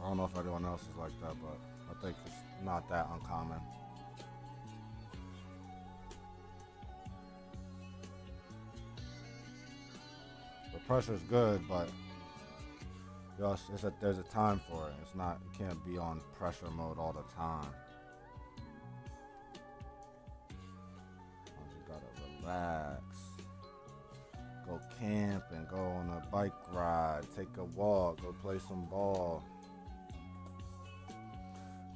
I don't know if everyone else is like that, but I think it's not that uncommon. The pressure's good, but there's a time for it. It's not, you can't be on pressure mode all the time. You gotta relax. Go camping, go on a bike ride, take a walk, go play some ball.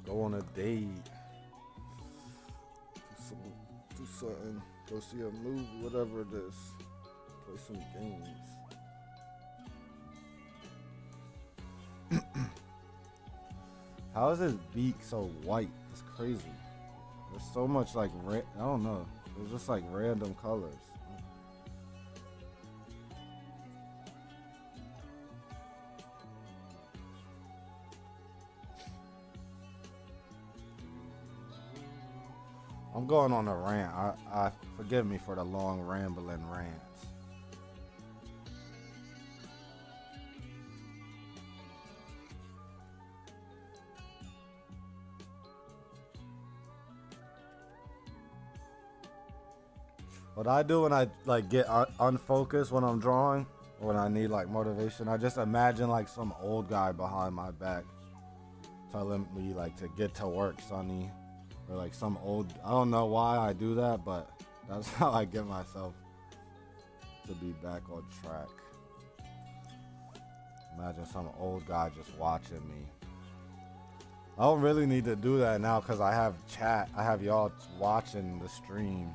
Go on a date. Do something. Go see a movie, whatever it is. Play some games. How is his beak so white? It's crazy. There's so much like I don't know. There's just like random colors. I'm going on a rant. I forgive me for the long rambling rants. What I do when I like get unfocused when I'm drawing, or when I need like motivation, I just imagine like some old guy behind my back telling me like to get to work, sonny. Or like some old, I don't know why I do that, but that's how I get myself to be back on track. Imagine some old guy just watching me. I don't really need to do that now because I have chat. I have y'all watching the stream.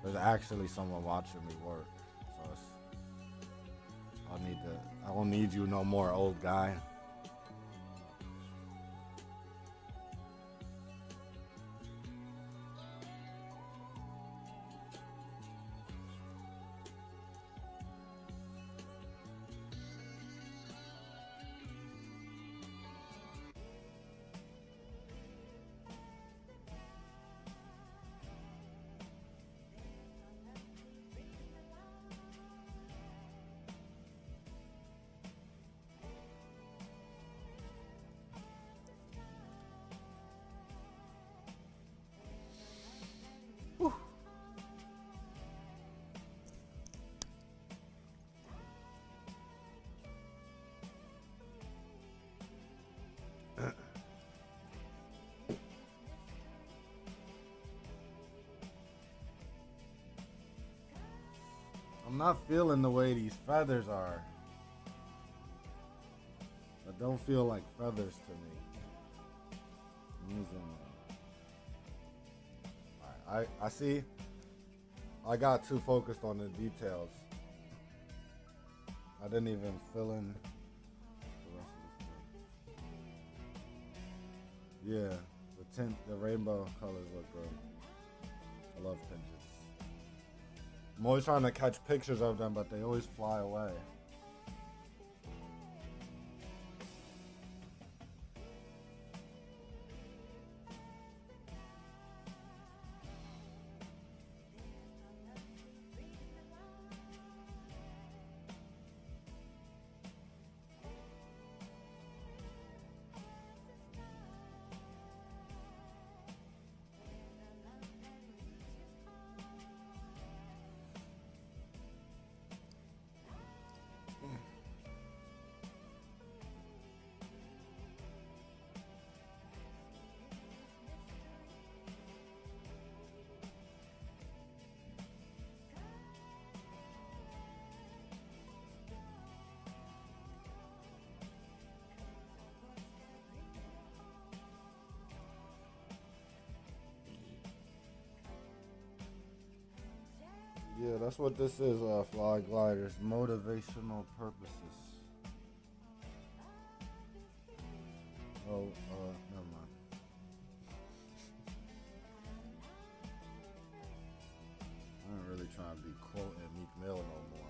There's actually someone watching me work. So I don't need you no more, old guy. I'm not feeling the way these feathers are. They don't feel like feathers to me. I see. I got too focused on the details. I didn't even fill in the rest of this. Yeah, the rainbow colors look good. I love pinches. I'm always trying to catch pictures of them, but they always fly away. Yeah, that's what this is, Fly Gliders. Motivational purposes. Oh, never mind. I ain't really trying to be quoting Meek Mill no more.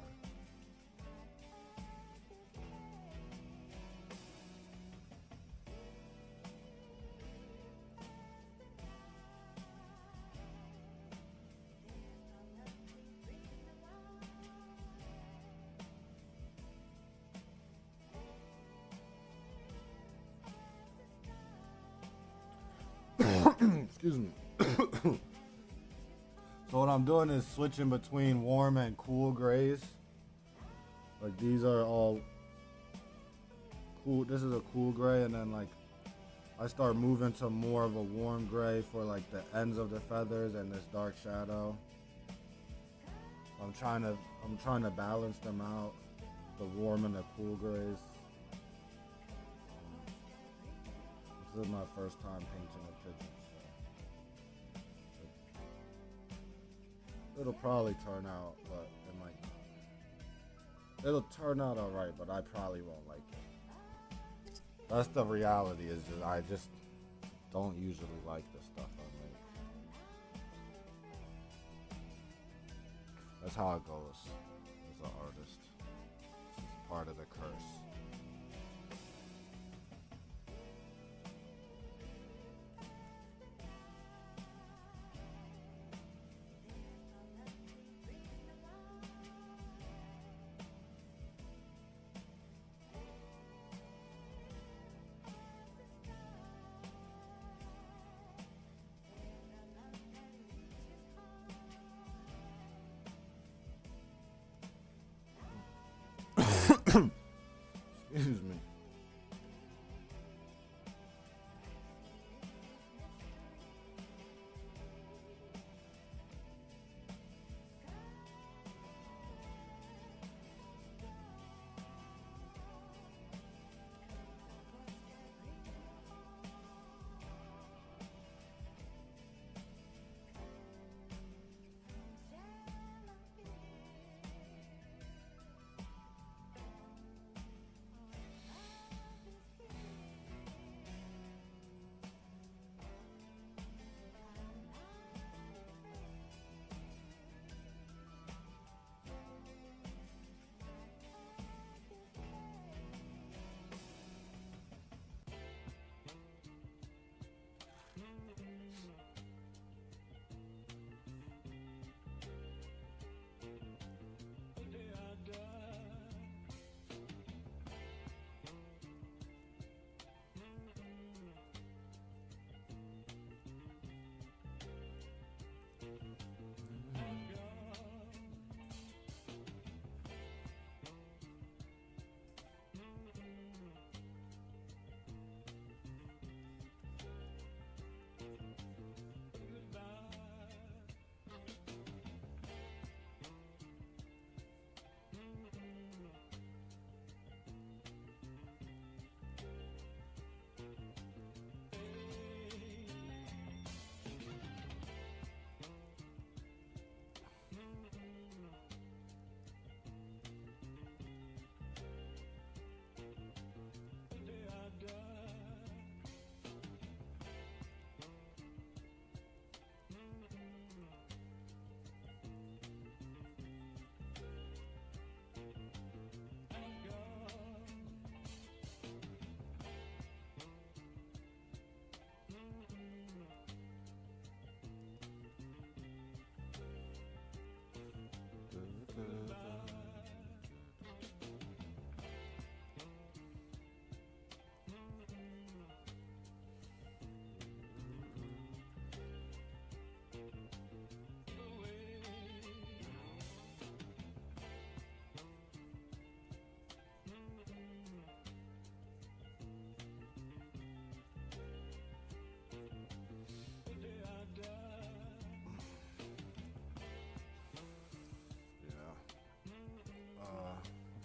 Excuse me. So what I'm doing is switching between warm and cool grays. Like these are all cool. This is a cool gray, and then like I start moving to more of a warm gray for like the ends of the feathers and this dark shadow. I'm trying to balance them out, the warm and the cool grays. This is my first time painting a pigeon, so it'll probably turn out, but it might not. It'll turn out alright, but I probably won't like it. That's the reality. Is that I just don't usually like the stuff I make. That's how it goes as an artist. It's part of the curse. Excuse me.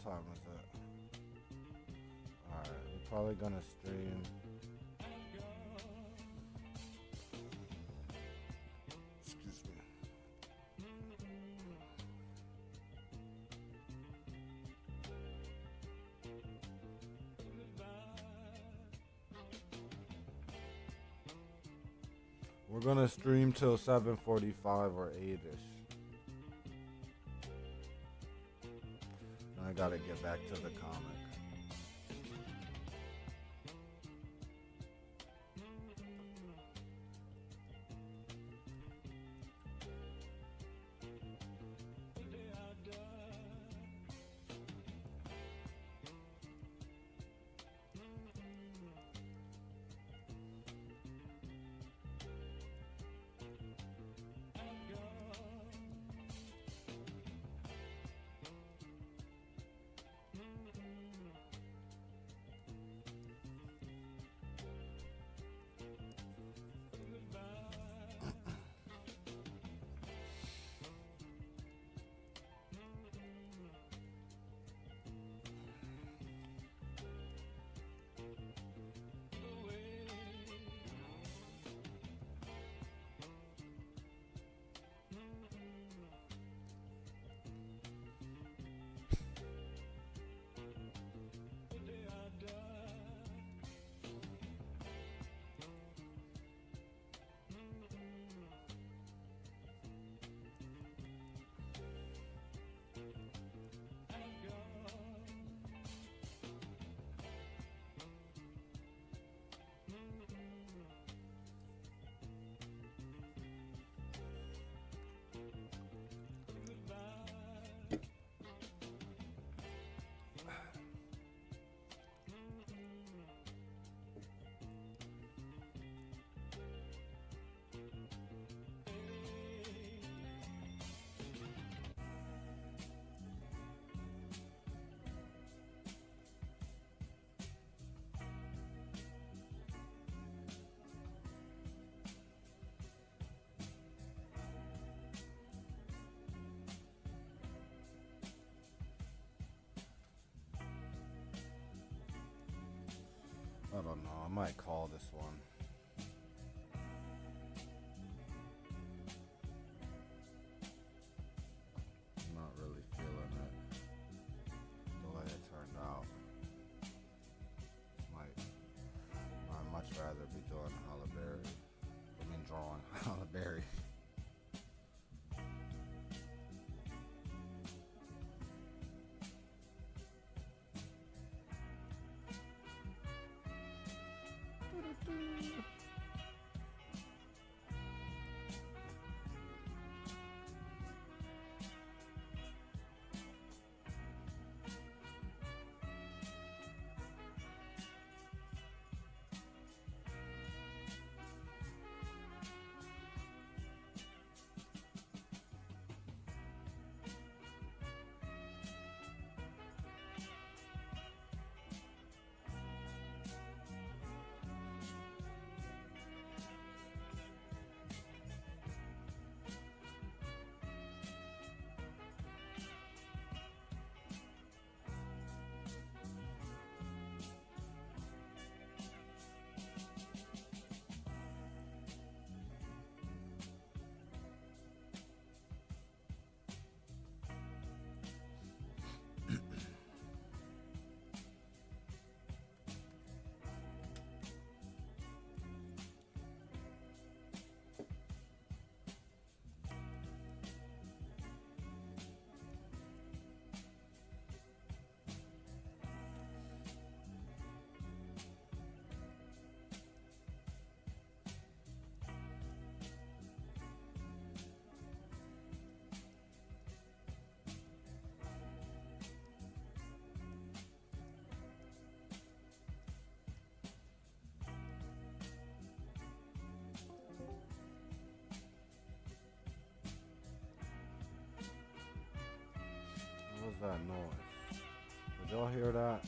Time is it? Alright, we're probably gonna stream. Excuse me. We're gonna stream till 7:45 or 8ish. I gotta get back to the comic. I don't know. I might call this one. I'm not really feeling it the way it turned out. I'd much rather be doing Halle Berry. I mean, drawing Halle Berry. What was that noise? Did y'all hear that?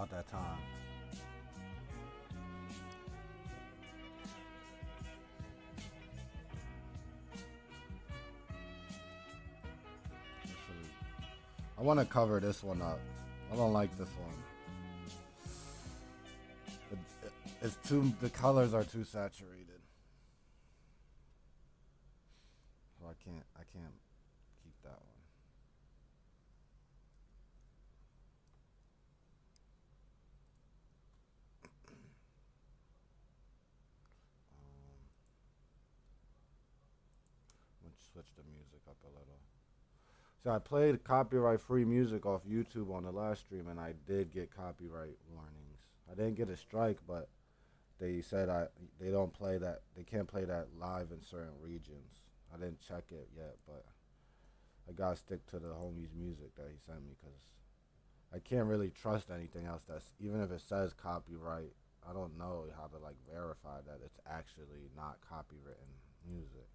About that time. I want to cover this one up. I don't like this one. It's too. The colors are too saturated. So I can't. I can't keep that one. Let's switch the music up a little. So I played copyright-free music off YouTube on the last stream, and I did get copyright warnings. I didn't get a strike, but they said they don't play that. They can't play that live in certain regions. I didn't check it yet, but I gotta stick to the homie's music that he sent me because I can't really trust anything else. That's even if it says copyright, I don't know how to like verify that it's actually not copywritten music.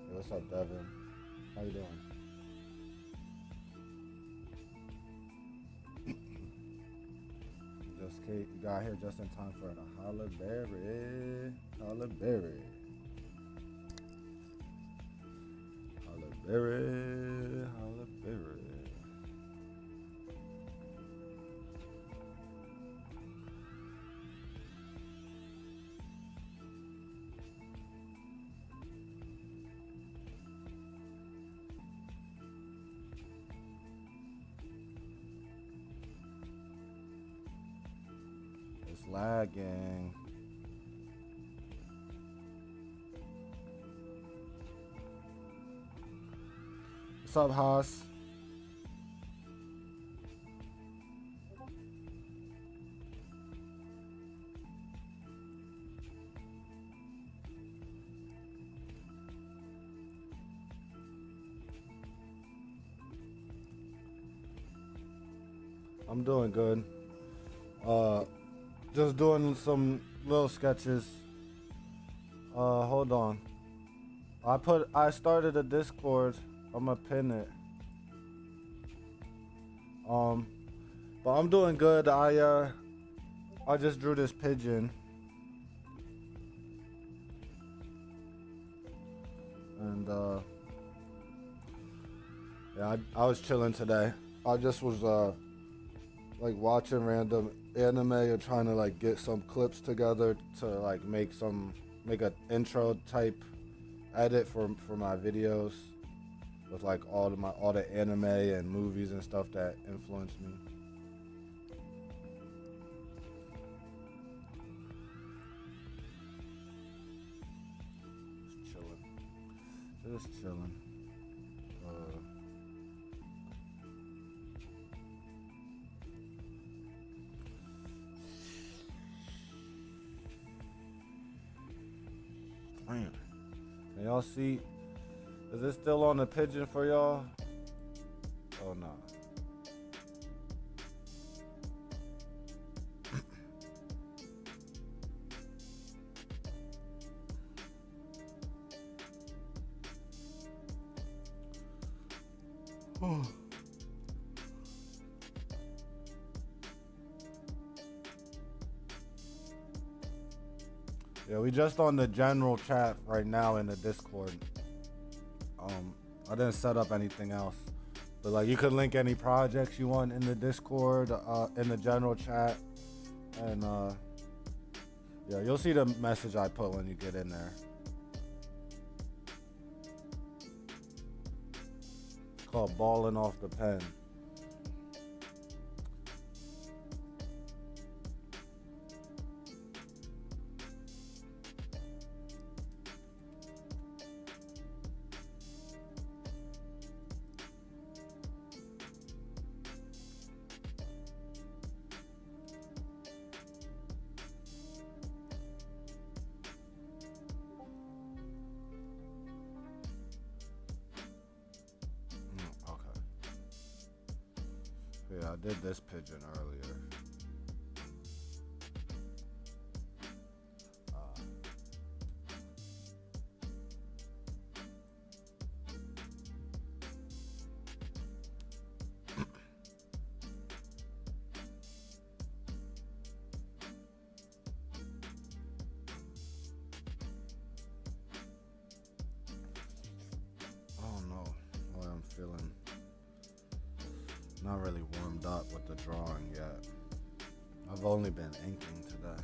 Hey, what's up, Devin? How you doing? You got here just in time for the Halle Berry. Halle Berry. Halle Berry. Halle Berry. It's lagging. What's up, Haas? I'm doing good. Just doing some little sketches. Hold on. I started a Discord. I'm gonna pin it. But I'm doing good. I just drew this pigeon. And yeah, I was chilling today. I just was like watching random anime and trying to like get some clips together to like make an intro type edit for my videos with like all the anime and movies and stuff that influenced me. Just chilling. Man. Can y'all see? Is it still on the pigeon for y'all? Oh no. Yeah, we just on the general chat right now in the Discord. I didn't set up anything else, but like you could link any projects you want in the Discord, in the general chat, and yeah, you'll see the message I put when you get in there. It's called Balling Off the Pen. I did this pigeon earlier. Uh, I don't know why I'm feeling not really warmed up with the drawing yet. I've only been inking today.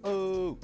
Oh!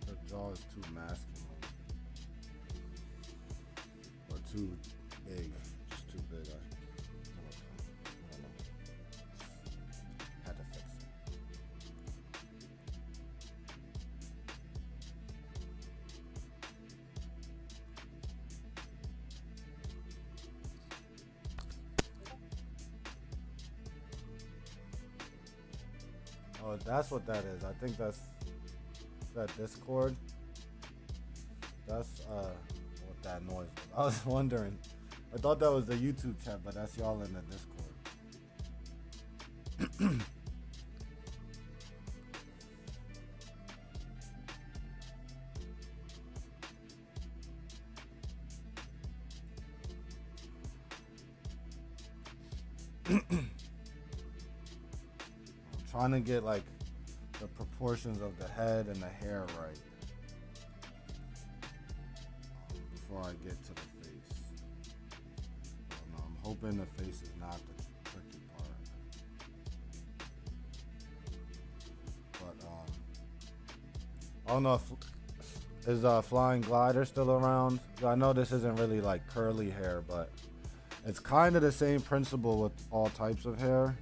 Her jaw is too masculine. Or too big. Just too big. I don't know. Had to fix it. Oh, that's what that is. I think that's that Discord. That's what that noise was. I was wondering. I thought that was the YouTube chat, but that's y'all in the Discord. I'm trying to get like the proportions of the head and the hair right before I get to the face. I'm hoping the face is not the tricky part. But I don't know if is Flying Glider still around? I know this isn't really like curly hair, but it's kind of the same principle with all types of hair.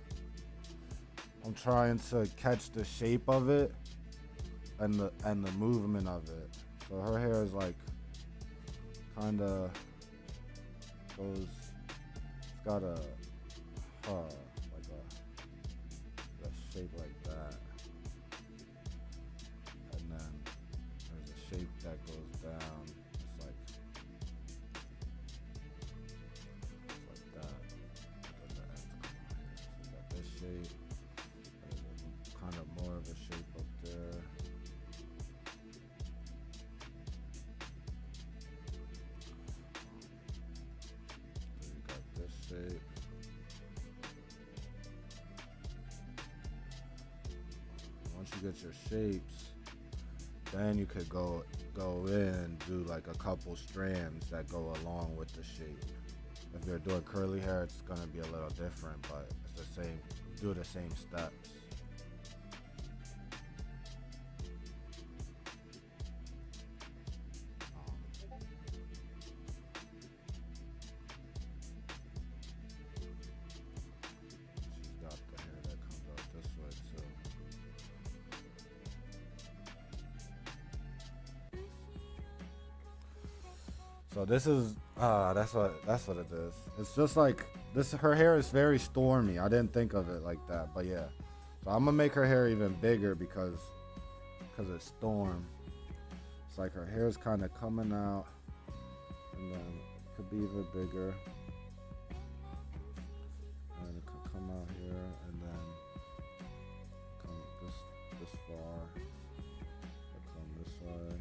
I'm trying to catch the shape of it and the movement of it. So her hair is like kind of goes. It's got a like a shape like that, and then there's a shape that goes down. It's like that. And then the ends come out here. So you got this shape. Kind of more of a shape up there. So you got this shape. Once you get your shapes, then you could go in and do like a couple strands that go along with the shape. If you're doing curly hair, it's gonna be a little different, but it's the same. Do the same steps. So this is that's what it is. It's just like this. Her hair is very stormy. I didn't think of it like that, but yeah. So I'm gonna make her hair even bigger because it's storm. It's like her hair is kind of coming out, and then it could be even bigger, and it could come out here, and then come this far, come this way.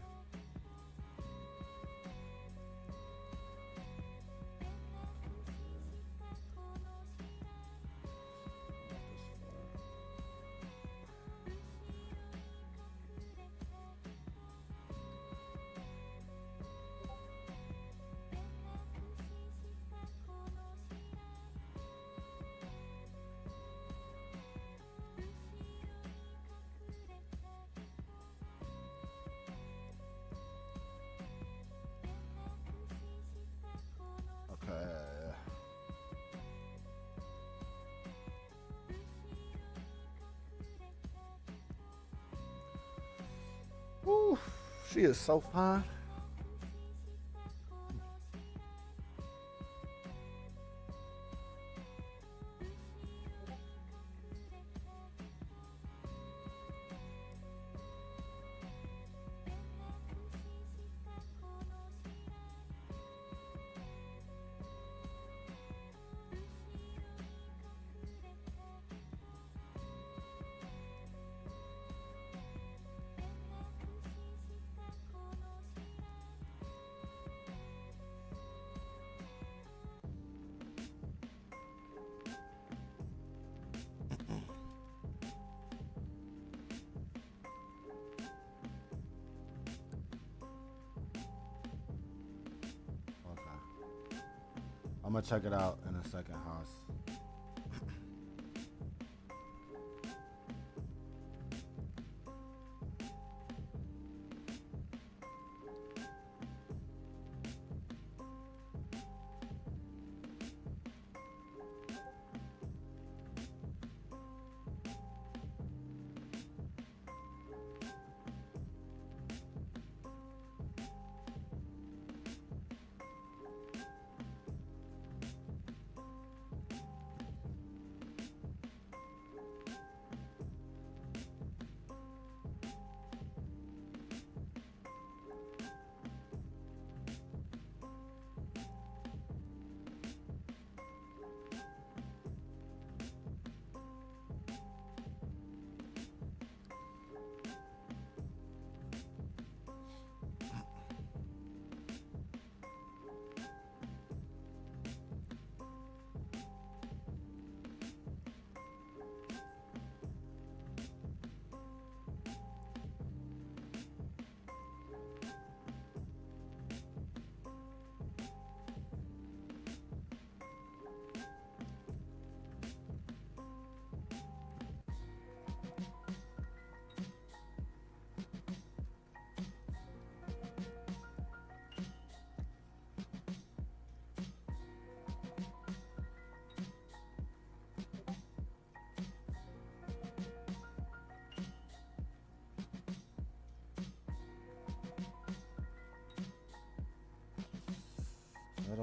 Woo, she is so fine. I'm gonna check it out in a second, Haas.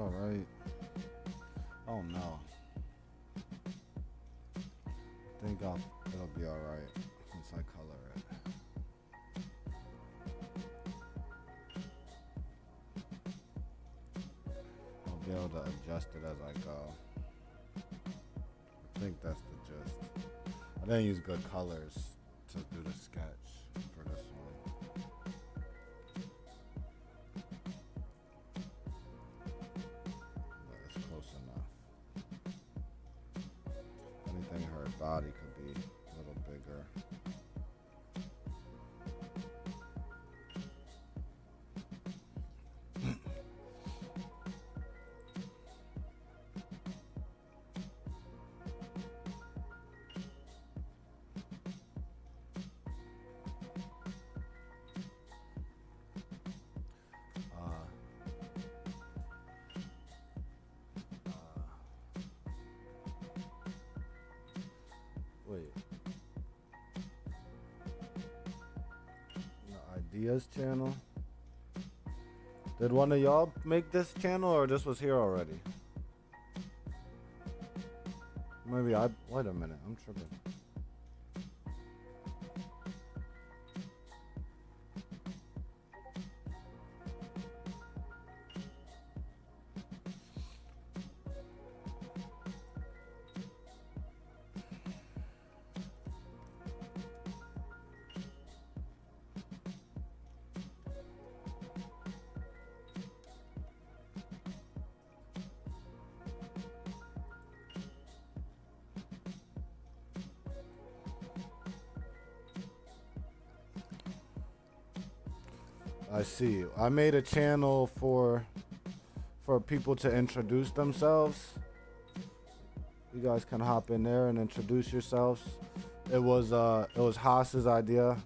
alright? Oh no. I think it'll be alright once I color it. I'll be able to adjust it as I go. I think that's the gist. I didn't use good colors to do the sketch for this one. But it's close enough. Anything her body could be a little bigger. Wait. The ideas channel? Did one of y'all make this channel or this was here already? Maybe wait a minute, I'm tripping. I see. I made a channel for people to introduce themselves. You guys can hop in there and introduce yourselves. It was Haas's idea.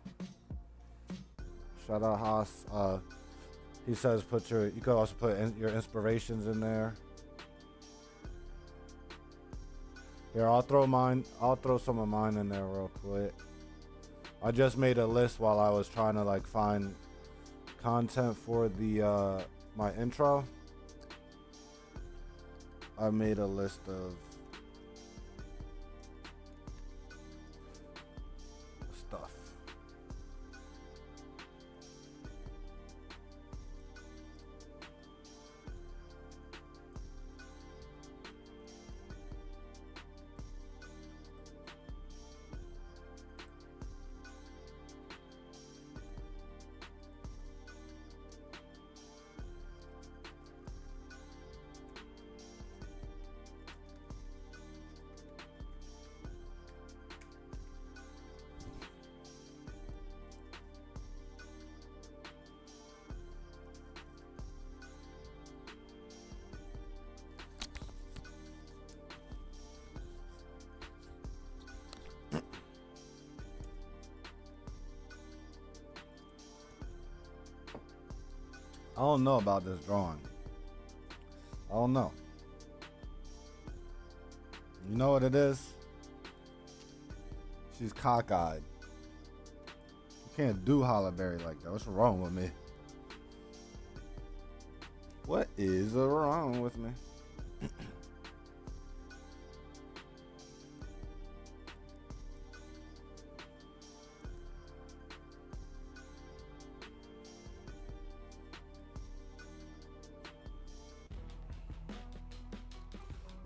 Shout out Haas. He says you could also put your inspirations in there. Here, I'll throw some of mine in there real quick. I just made a list while I was trying to find content for the my intro. I made a list of stuff. I don't know about this drawing. I don't know. You know what it is? She's cockeyed. You can't do Halle Berry like that. What's wrong with me? What is wrong with me?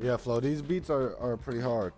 Yeah, Flo, these beats are pretty hard.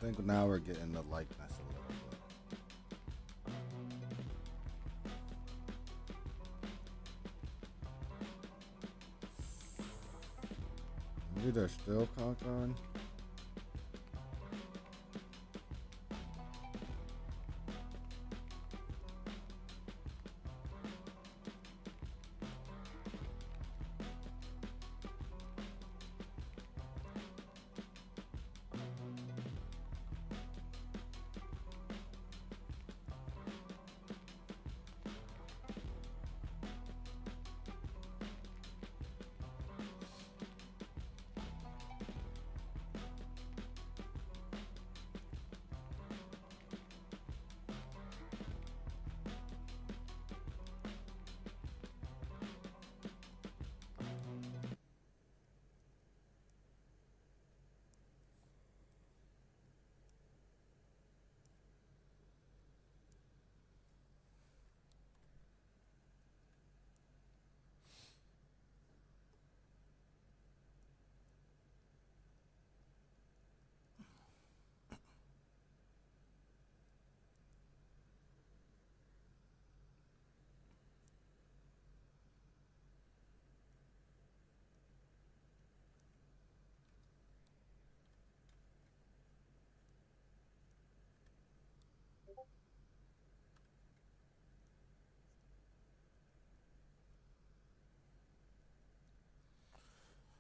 think now we're getting the likeness a little bit. Maybe they're still cockeyed.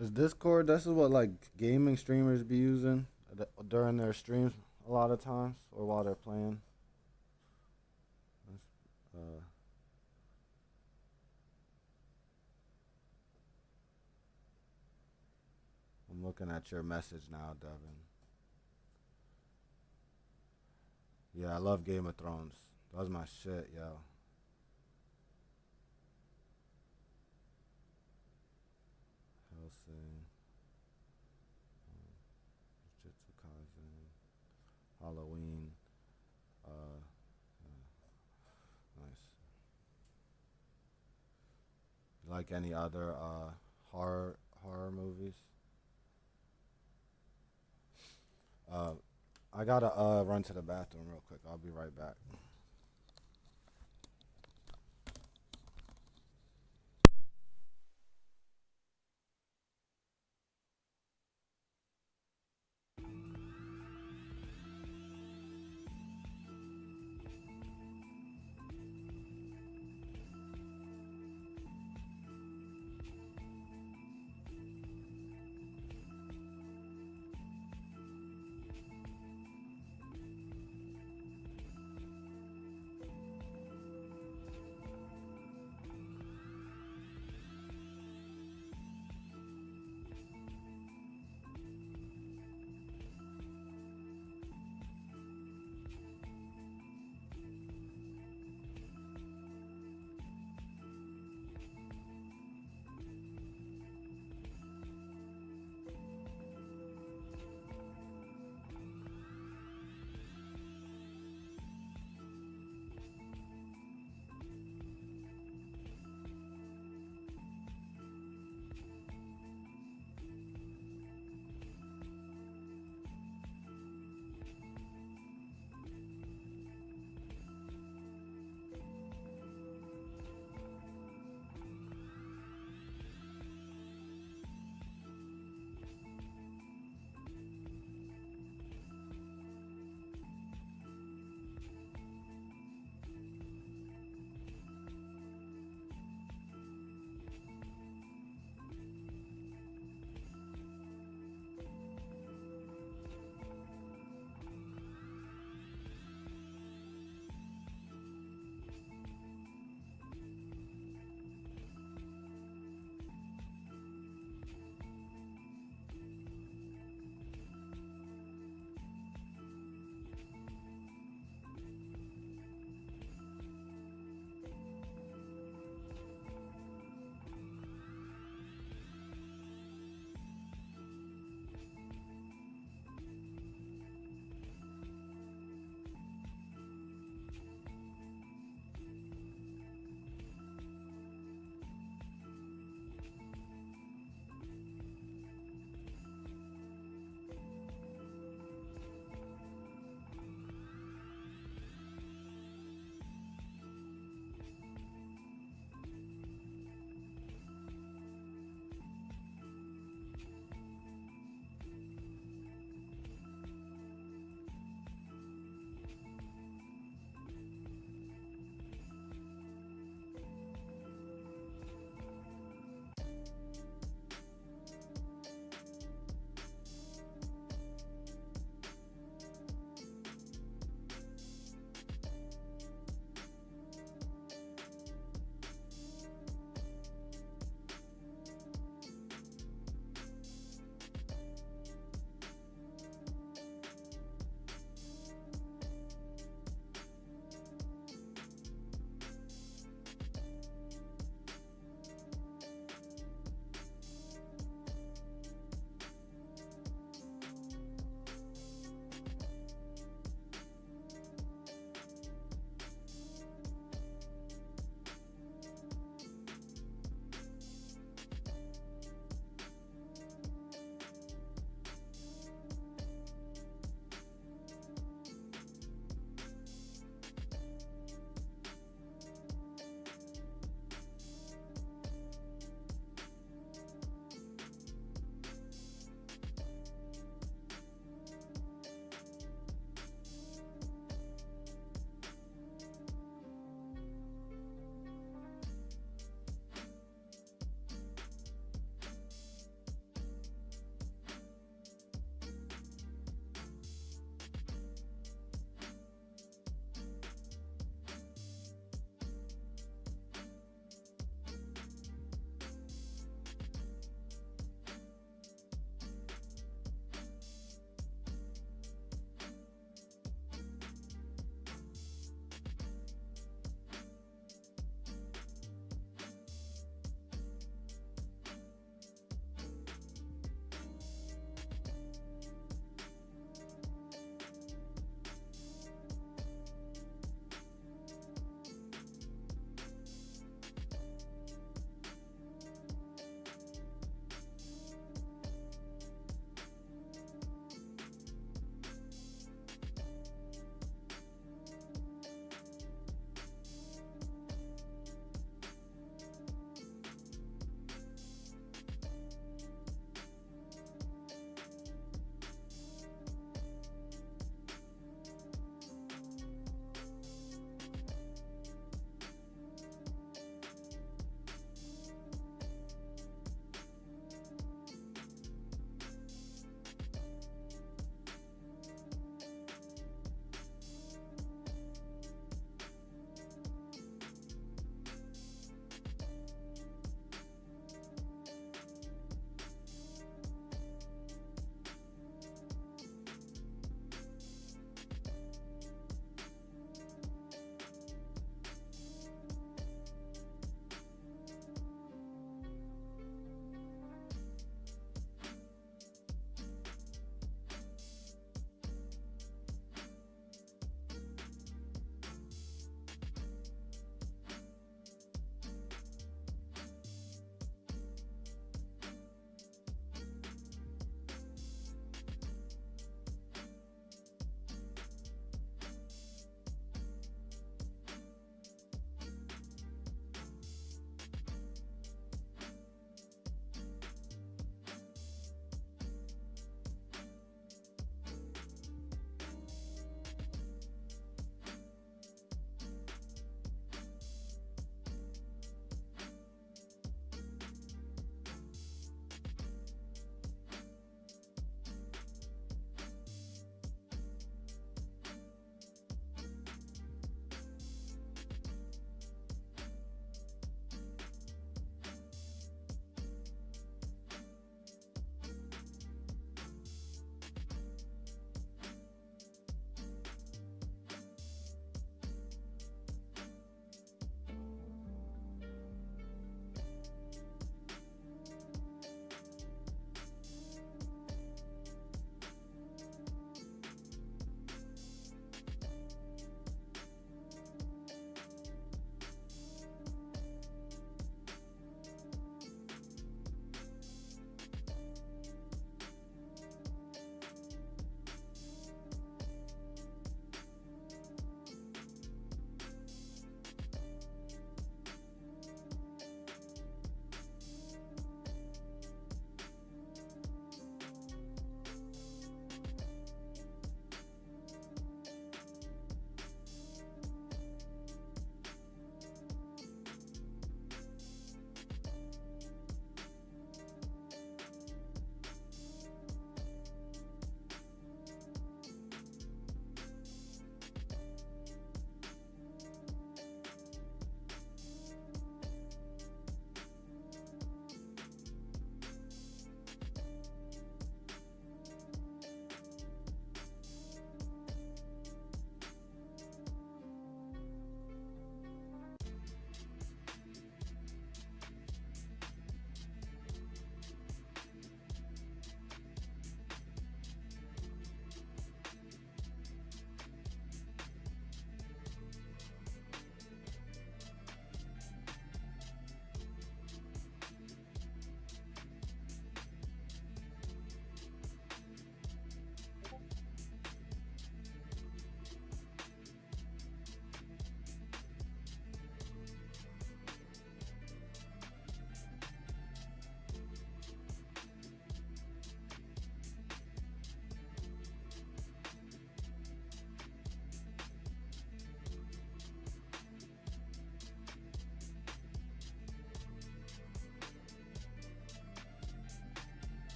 Is Discord? This is what like gaming streamers be using during their streams a lot of times, or while they're playing. Uh, I'm looking at your message now, Devin. Yeah, I love Game of Thrones. That was my shit, yo. Hellsing, Jujutsu Kaisen, Halloween. Uh, nice. You like any other horror movies? Uh, I gotta run to the bathroom real quick. I'll be right back.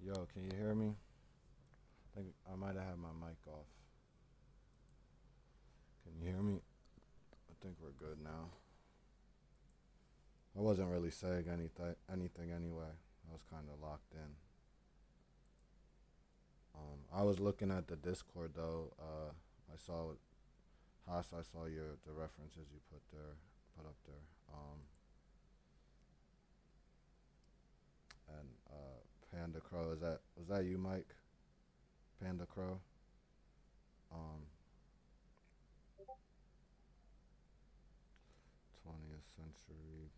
Yo, can you hear me? I think I might have had my mic off. Can you hear me? I think we're good now. I wasn't really saying anything anyway. I was kind of locked in. I was looking at the Discord though. I saw Haas. I saw your the references you put up there. And Panda Crow. Is that was that you, Mike? Panda Crow. Um, 20th century.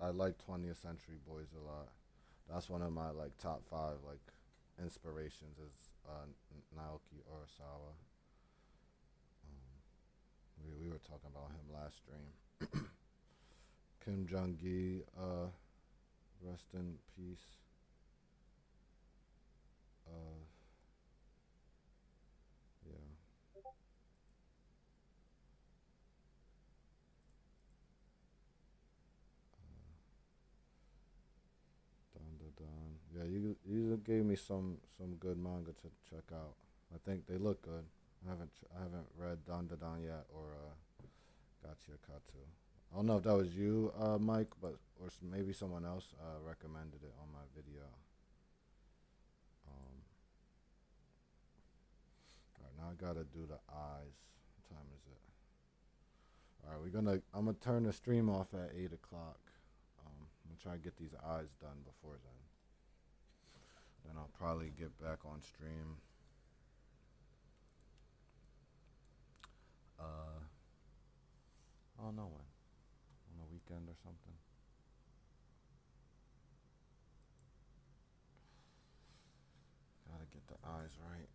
I like 20th century boys a lot. That's one of my like top five like inspirations is Naoki Urasawa. We were talking about him last stream. Kim Jong Gi, rest in peace. Uh, yeah, Don Da Don. Yeah, you gave me some good manga to check out. I think they look good. I haven't read Don Da Don yet or Gotcha Katsu. I don't know if that was you, Mike, but or maybe someone else recommended it on my video. All right, now I gotta do the eyes. What time is it? All right, I'm gonna turn the stream off at 8 o'clock. I'm gonna try to get these eyes done before then. Then I'll probably get back on stream. I don't know when. On a weekend or something. Gotta get the eyes right.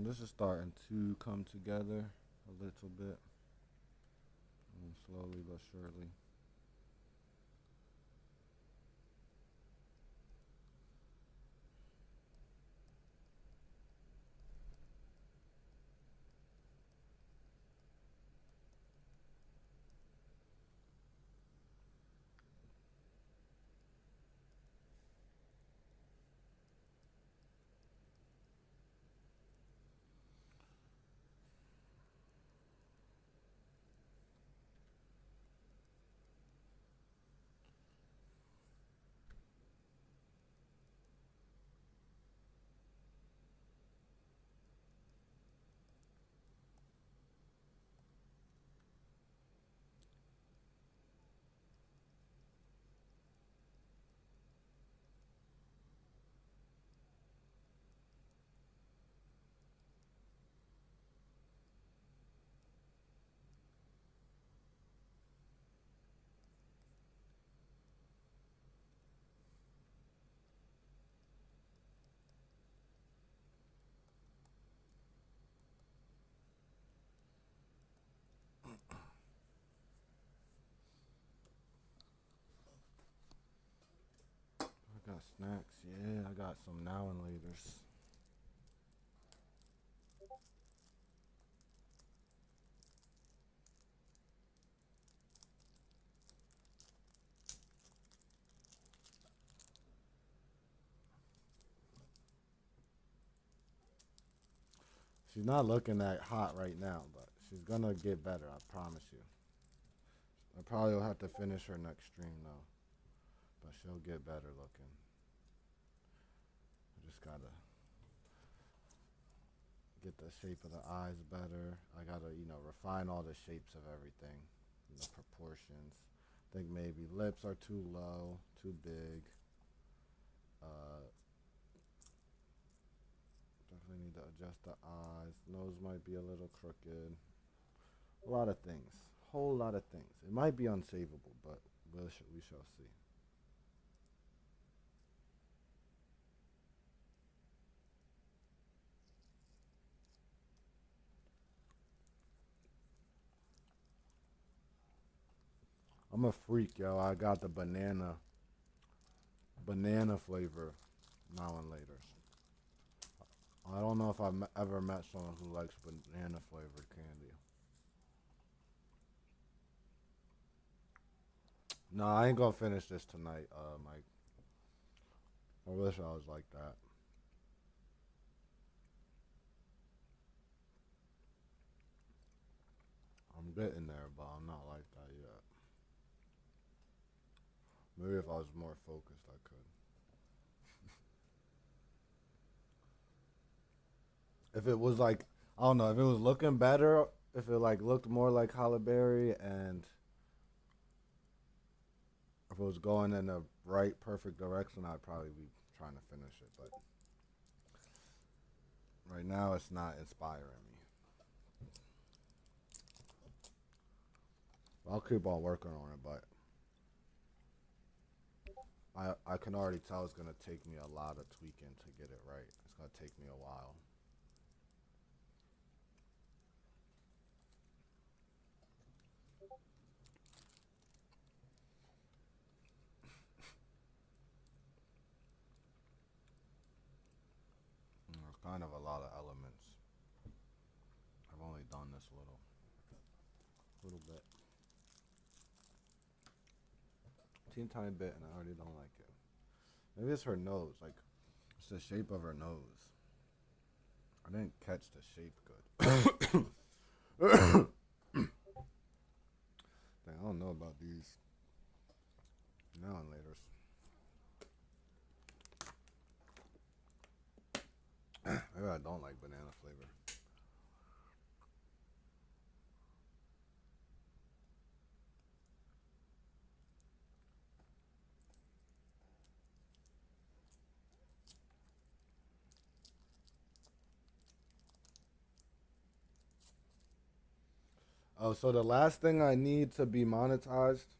This is starting to come together a little bit, slowly but surely. I got snacks. Yeah, I got some now and laters. She's not looking that hot right now, but she's gonna get better. I promise you. I probably will have to finish her next stream though, but she'll get better looking. I just gotta get the shape of the eyes better. I gotta, refine all the shapes of everything, the proportions. think maybe lips are too low, too big. Definitely need to adjust the eyes. Nose might be a little crooked. A lot of things. Whole lot of things. It might be unsavable, but we shall see. I'm a freak, yo. I got the banana flavor now and later. I don't know if I've ever met someone who likes banana flavored candy. No, I ain't gonna finish this tonight, Mike. I wish I was like that. I'm getting there, but I'm not like that yet. Maybe if I was more focused, I could. If it was like, I don't know, if it was looking better, if it like looked more like Halle Berry, and if it was going in the right, perfect direction, I'd probably be trying to finish it. But right now, it's not inspiring me. I'll keep on working on it, but I can already tell it's gonna take me a lot of tweaking to get it right. It's gonna take me a while. There's kind of a lot of elements. I've only done this little bit, teeny tiny bit, and I already don't like it. Maybe it's her nose. Like it's the shape of her nose. I didn't catch the shape good. Dang, I don't know about these now and later. Maybe I don't like banana flavor. Oh, so the last thing I need to be monetized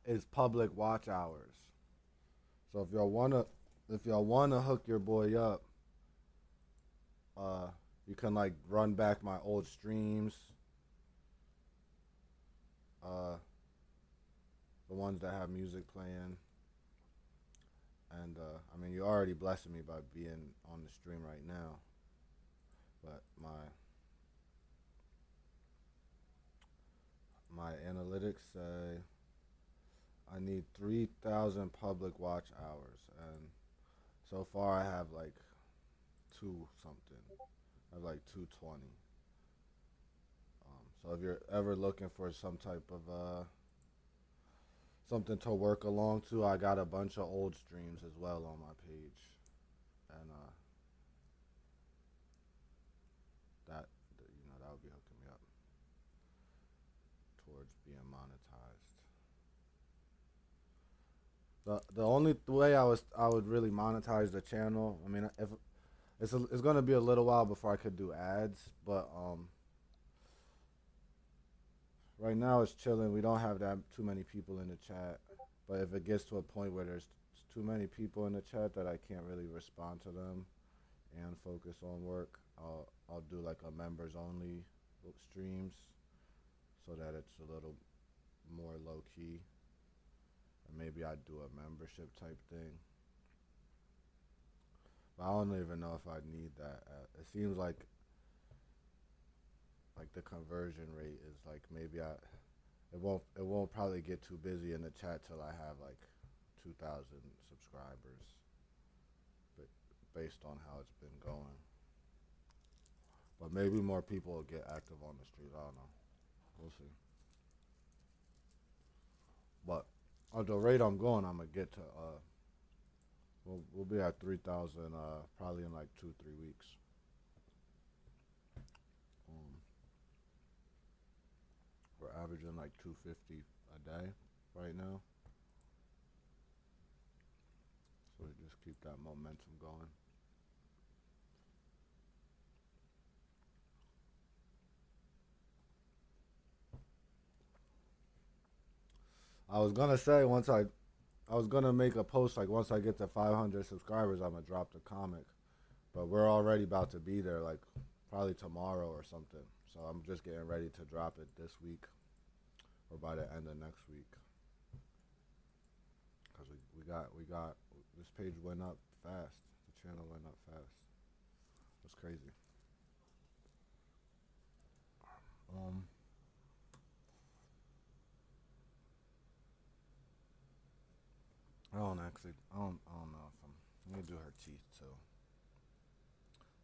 is public watch hours. So if y'all wanna hook your boy up, uh, you can like run back my old streams, uh, the ones that have music playing, and I mean you're already blessing me by being on the stream right now, but my analytics say I need 3,000 public watch hours, and so far I have like two something. I have like 220. So if you're ever looking for some type of something to work along to, I got a bunch of old streams as well on my page, and that that would be hooking me up towards being monetized. The only way I would really monetize the channel. I mean, if it's gonna be a little while before I could do ads, but right now it's chilling. We don't have that too many people in the chat, but if it gets to a point where there's too many people in the chat that I can't really respond to them and focus on work, I'll do like a members only streams so that it's a little more low key, and maybe I'd do a membership type thing. But I don't even know if I'd need that. It seems like the conversion rate is like maybe it won't probably get too busy in the chat till I have like 2,000 subscribers, but based on how it's been going. But maybe more people will get active on the street. I don't know. We'll see. But at the rate I'm going, I'm gonna get to we'll be at 3,000 probably in like 2-3 weeks. Um, we're averaging like 250 a day right now. So we just keep that momentum going. I was gonna say I was gonna make a post like once I get to 500 subscribers, I'm gonna drop the comic. But we're already about to be there, like probably tomorrow or something. So I'm just getting ready to drop it this week or by the end of next week. Cause we got this page went up fast. The channel went up fast. It's crazy. Um, I don't know if I'm gonna do her teeth too.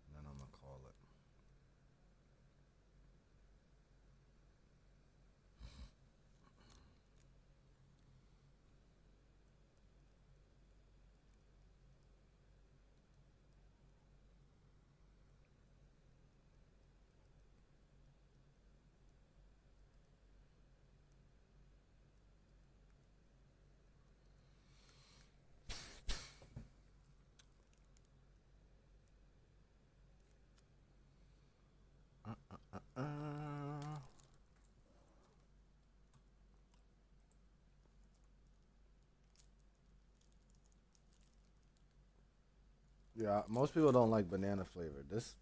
And then I'm gonna call it. Uh, yeah, most people don't like banana flavor. This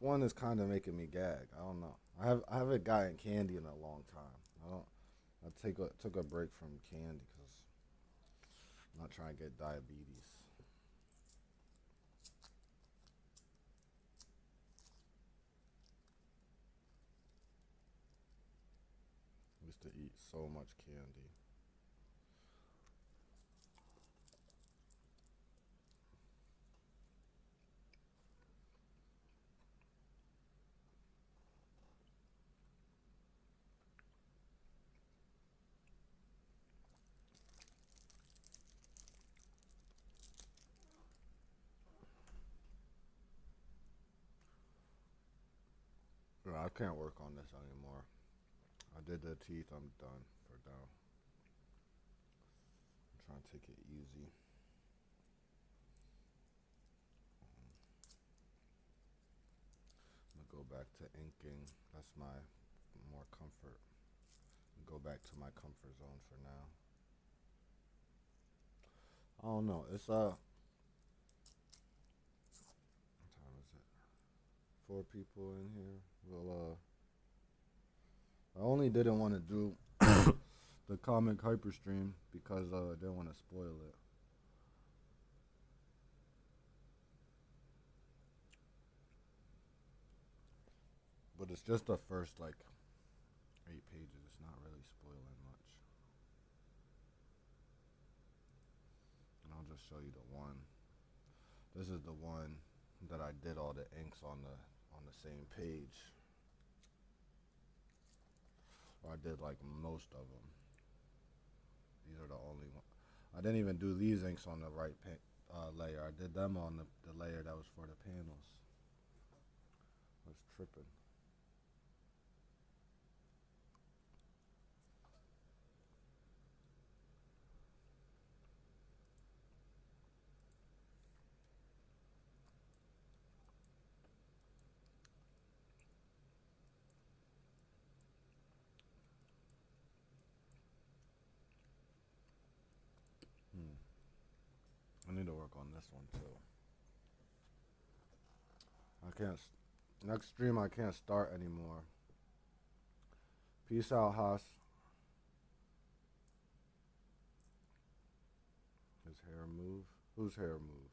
one is kind of making me gag. I don't know. I haven't gotten candy in a long time. I don't. Took a break from candy because I'm not trying to get diabetes. I used to eat so much candy. No, I can't work on this anymore. I did the teeth. I'm done for now. I'm trying to take it easy. I'm gonna go back to inking. That's my more comfort. Go back to my comfort zone for now. I don't know. It's what time is it? 4 people in here. Well, I only didn't want to do the comic hyper stream because I didn't want to spoil it. But it's just the first like 8 pages. It's not really spoiling much. And I'll just show you the one. This is the one that I did all the inks on the same page. Or I did like most of them. These are the only one. I didn't even do these inks on the right layer. I did them on the layer that was for the panels. I was tripping. Hmm. I need to work on this one too. I can't. Next stream I can't start anymore. Peace out, Haas. His hair move. Whose hair move?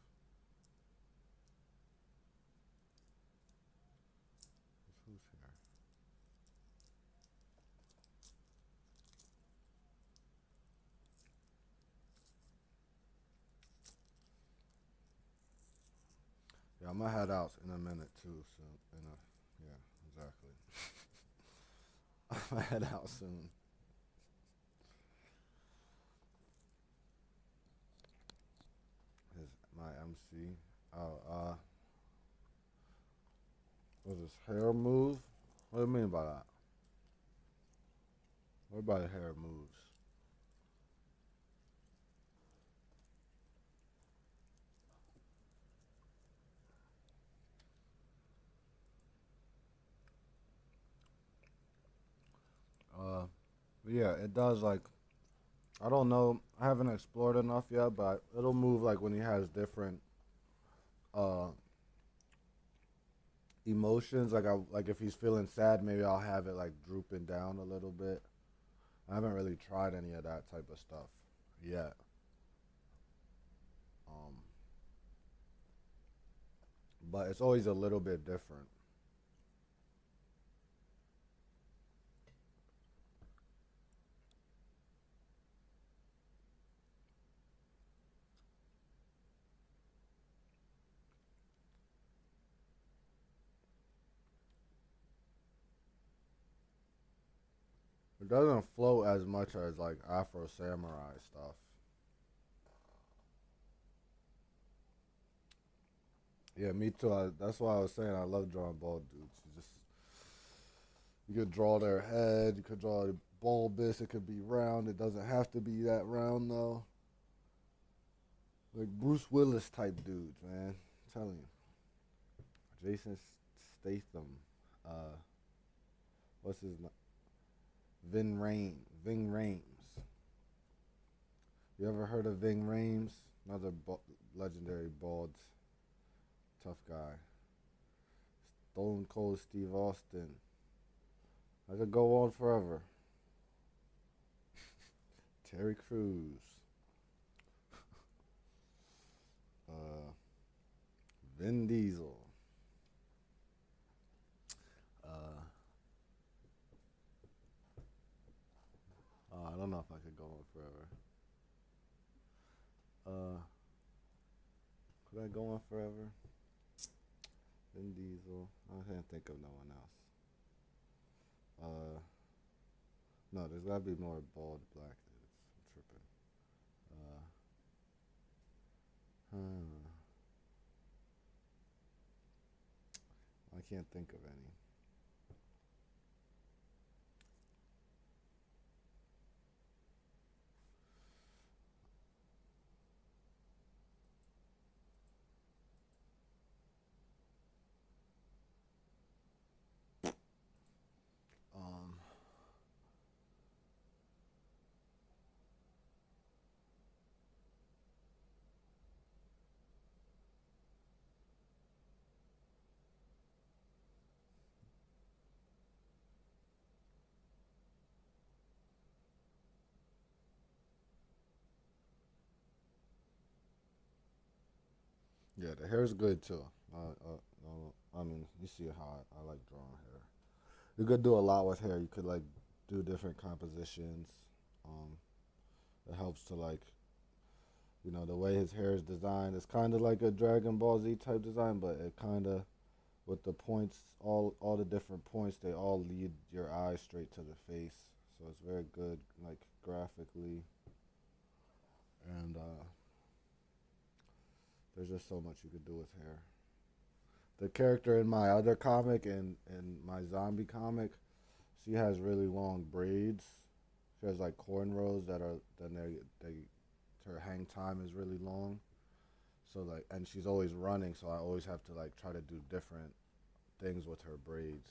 Whose hair? Yeah, I'm gonna head out in a minute too. So, yeah, exactly. I'm gonna head out soon. His my MC. Oh, was his hair move? What do you mean by that? What about hair moves? Uh, yeah, it does like I don't know. I haven't explored enough yet, but it'll move like when he has different uh emotions. Like if he's feeling sad, maybe I'll have it like drooping down a little bit. I haven't really tried any of that type of stuff yet. Um, but it's always a little bit different. It doesn't float as much as like Afro Samurai stuff. Yeah, me too. That's why I was saying I love drawing bald dudes. You could draw their head. You could draw the bulbous. It could be round. It doesn't have to be that round though. Like Bruce Willis type dudes, man. I'm telling you, Jason Statham. Uh, what's his name? Vin Rain. Ving Rhames. You ever heard of Ving Rhames? Another legendary bald tough guy. Stone Cold Steve Austin. I could go on forever. Terry Crews. Uh, Vin Diesel. Uh, I don't know if I could go on forever. Uh, could I go on forever? Vin Diesel. I can't think of no one else. Uh, no, there's gotta be more bald black dudes. I'm tripping. Uh, hmm. I can't think of any. Um, yeah, the hair's good too. I mean, you see how I like drawing hair. You could do a lot with hair. You could like do different compositions. Um, it helps to like the way his hair is designed. It's kind of like a Dragon Ball Z type design, but it kind of with the points, all the different points, they all lead your eye straight to the face. So it's very good, like graphically, and there's just so much you could do with hair. The character in my other comic and in my zombie comic, she has really long braids. She has like cornrows that are then they her hang time is really long. So like, and she's always running, so I always have to like try to do different things with her braids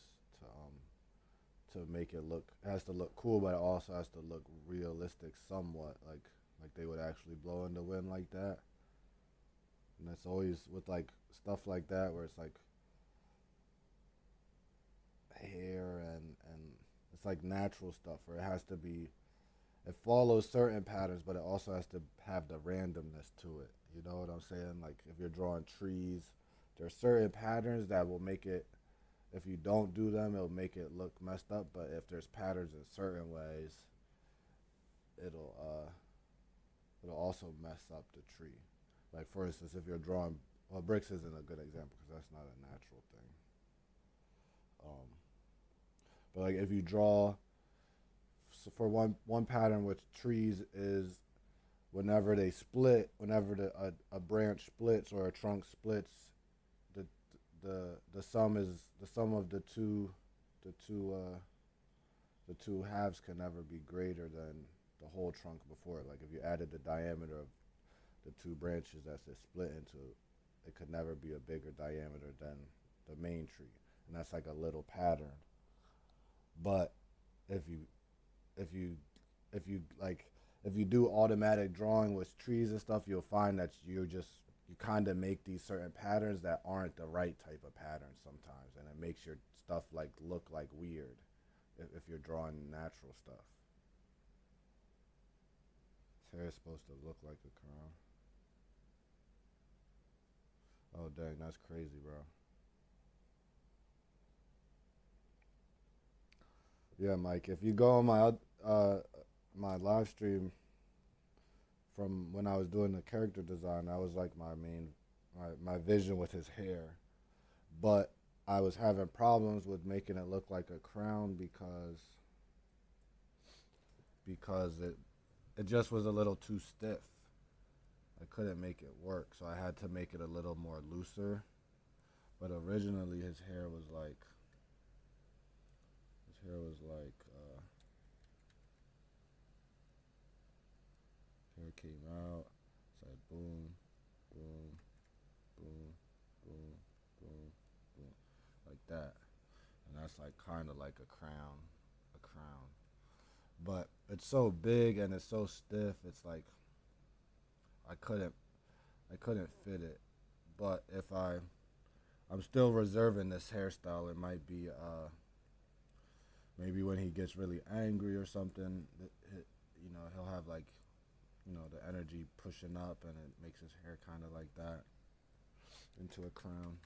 to make it look. It has to look cool, but it also has to look realistic, somewhat like they would actually blow in the wind like that. And that's always with like stuff like that where it's like hair and it's like natural stuff where it has to be it follows certain patterns, but it also has to have the randomness to it. You know what I'm saying? Like if you're drawing trees, there are certain patterns that will make it. If you don't do them, it'll make it look messed up. But if there's patterns in certain ways, it'll it'll also mess up the tree. Like for instance, if you're drawing, well, bricks isn't a good example because that's not a natural thing. Um, but like if you draw so for one pattern with trees is whenever they split, whenever a branch splits or a trunk splits, the the sum is the sum of the two two halves can never be greater than the whole trunk before it. Like if you added the diameter of the two branches that's it split into, it could never be a bigger diameter than the main tree, and that's like a little pattern. But if you if you if you like if you do automatic drawing with trees and stuff, you'll find that you kind of make these certain patterns that aren't the right type of pattern sometimes, and it makes your stuff like look like weird if you're drawing natural stuff. His hair is supposed to look like a crown. Oh dang, that's crazy, bro. Yeah, Mike. If you go on my live stream from when I was doing the character design, that was like my vision with his hair. But I was having problems with making it look like a crown because it just was a little too stiff. I couldn't make it work, so I had to make it a little more looser. But originally his hair came out. It's like boom, boom, boom, boom, boom, boom, like that. And that's like kind of like a crown. But it's so big and it's so stiff. It's like I couldn't I couldn't fit it. But if I'm still reserving this hairstyle. It might be maybe when he gets really angry or something. He'll have like the energy pushing up and it makes his hair kind of like that into a crown.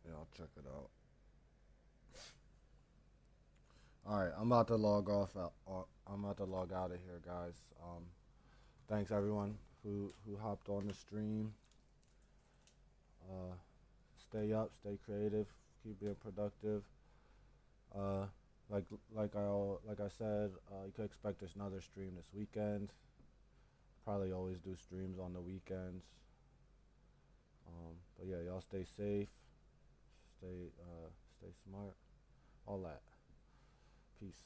Yeah, I'll check it out. All right, I'm about to log off. I'm about to log out of here, guys. Thanks everyone who hopped on the stream. Uh, Stay up, stay creative, keep being productive. Uh, like like I said, you could expect there's another stream this weekend. Probably always do streams on the weekends. But yeah, y'all stay safe, stay smart, all that. Peace.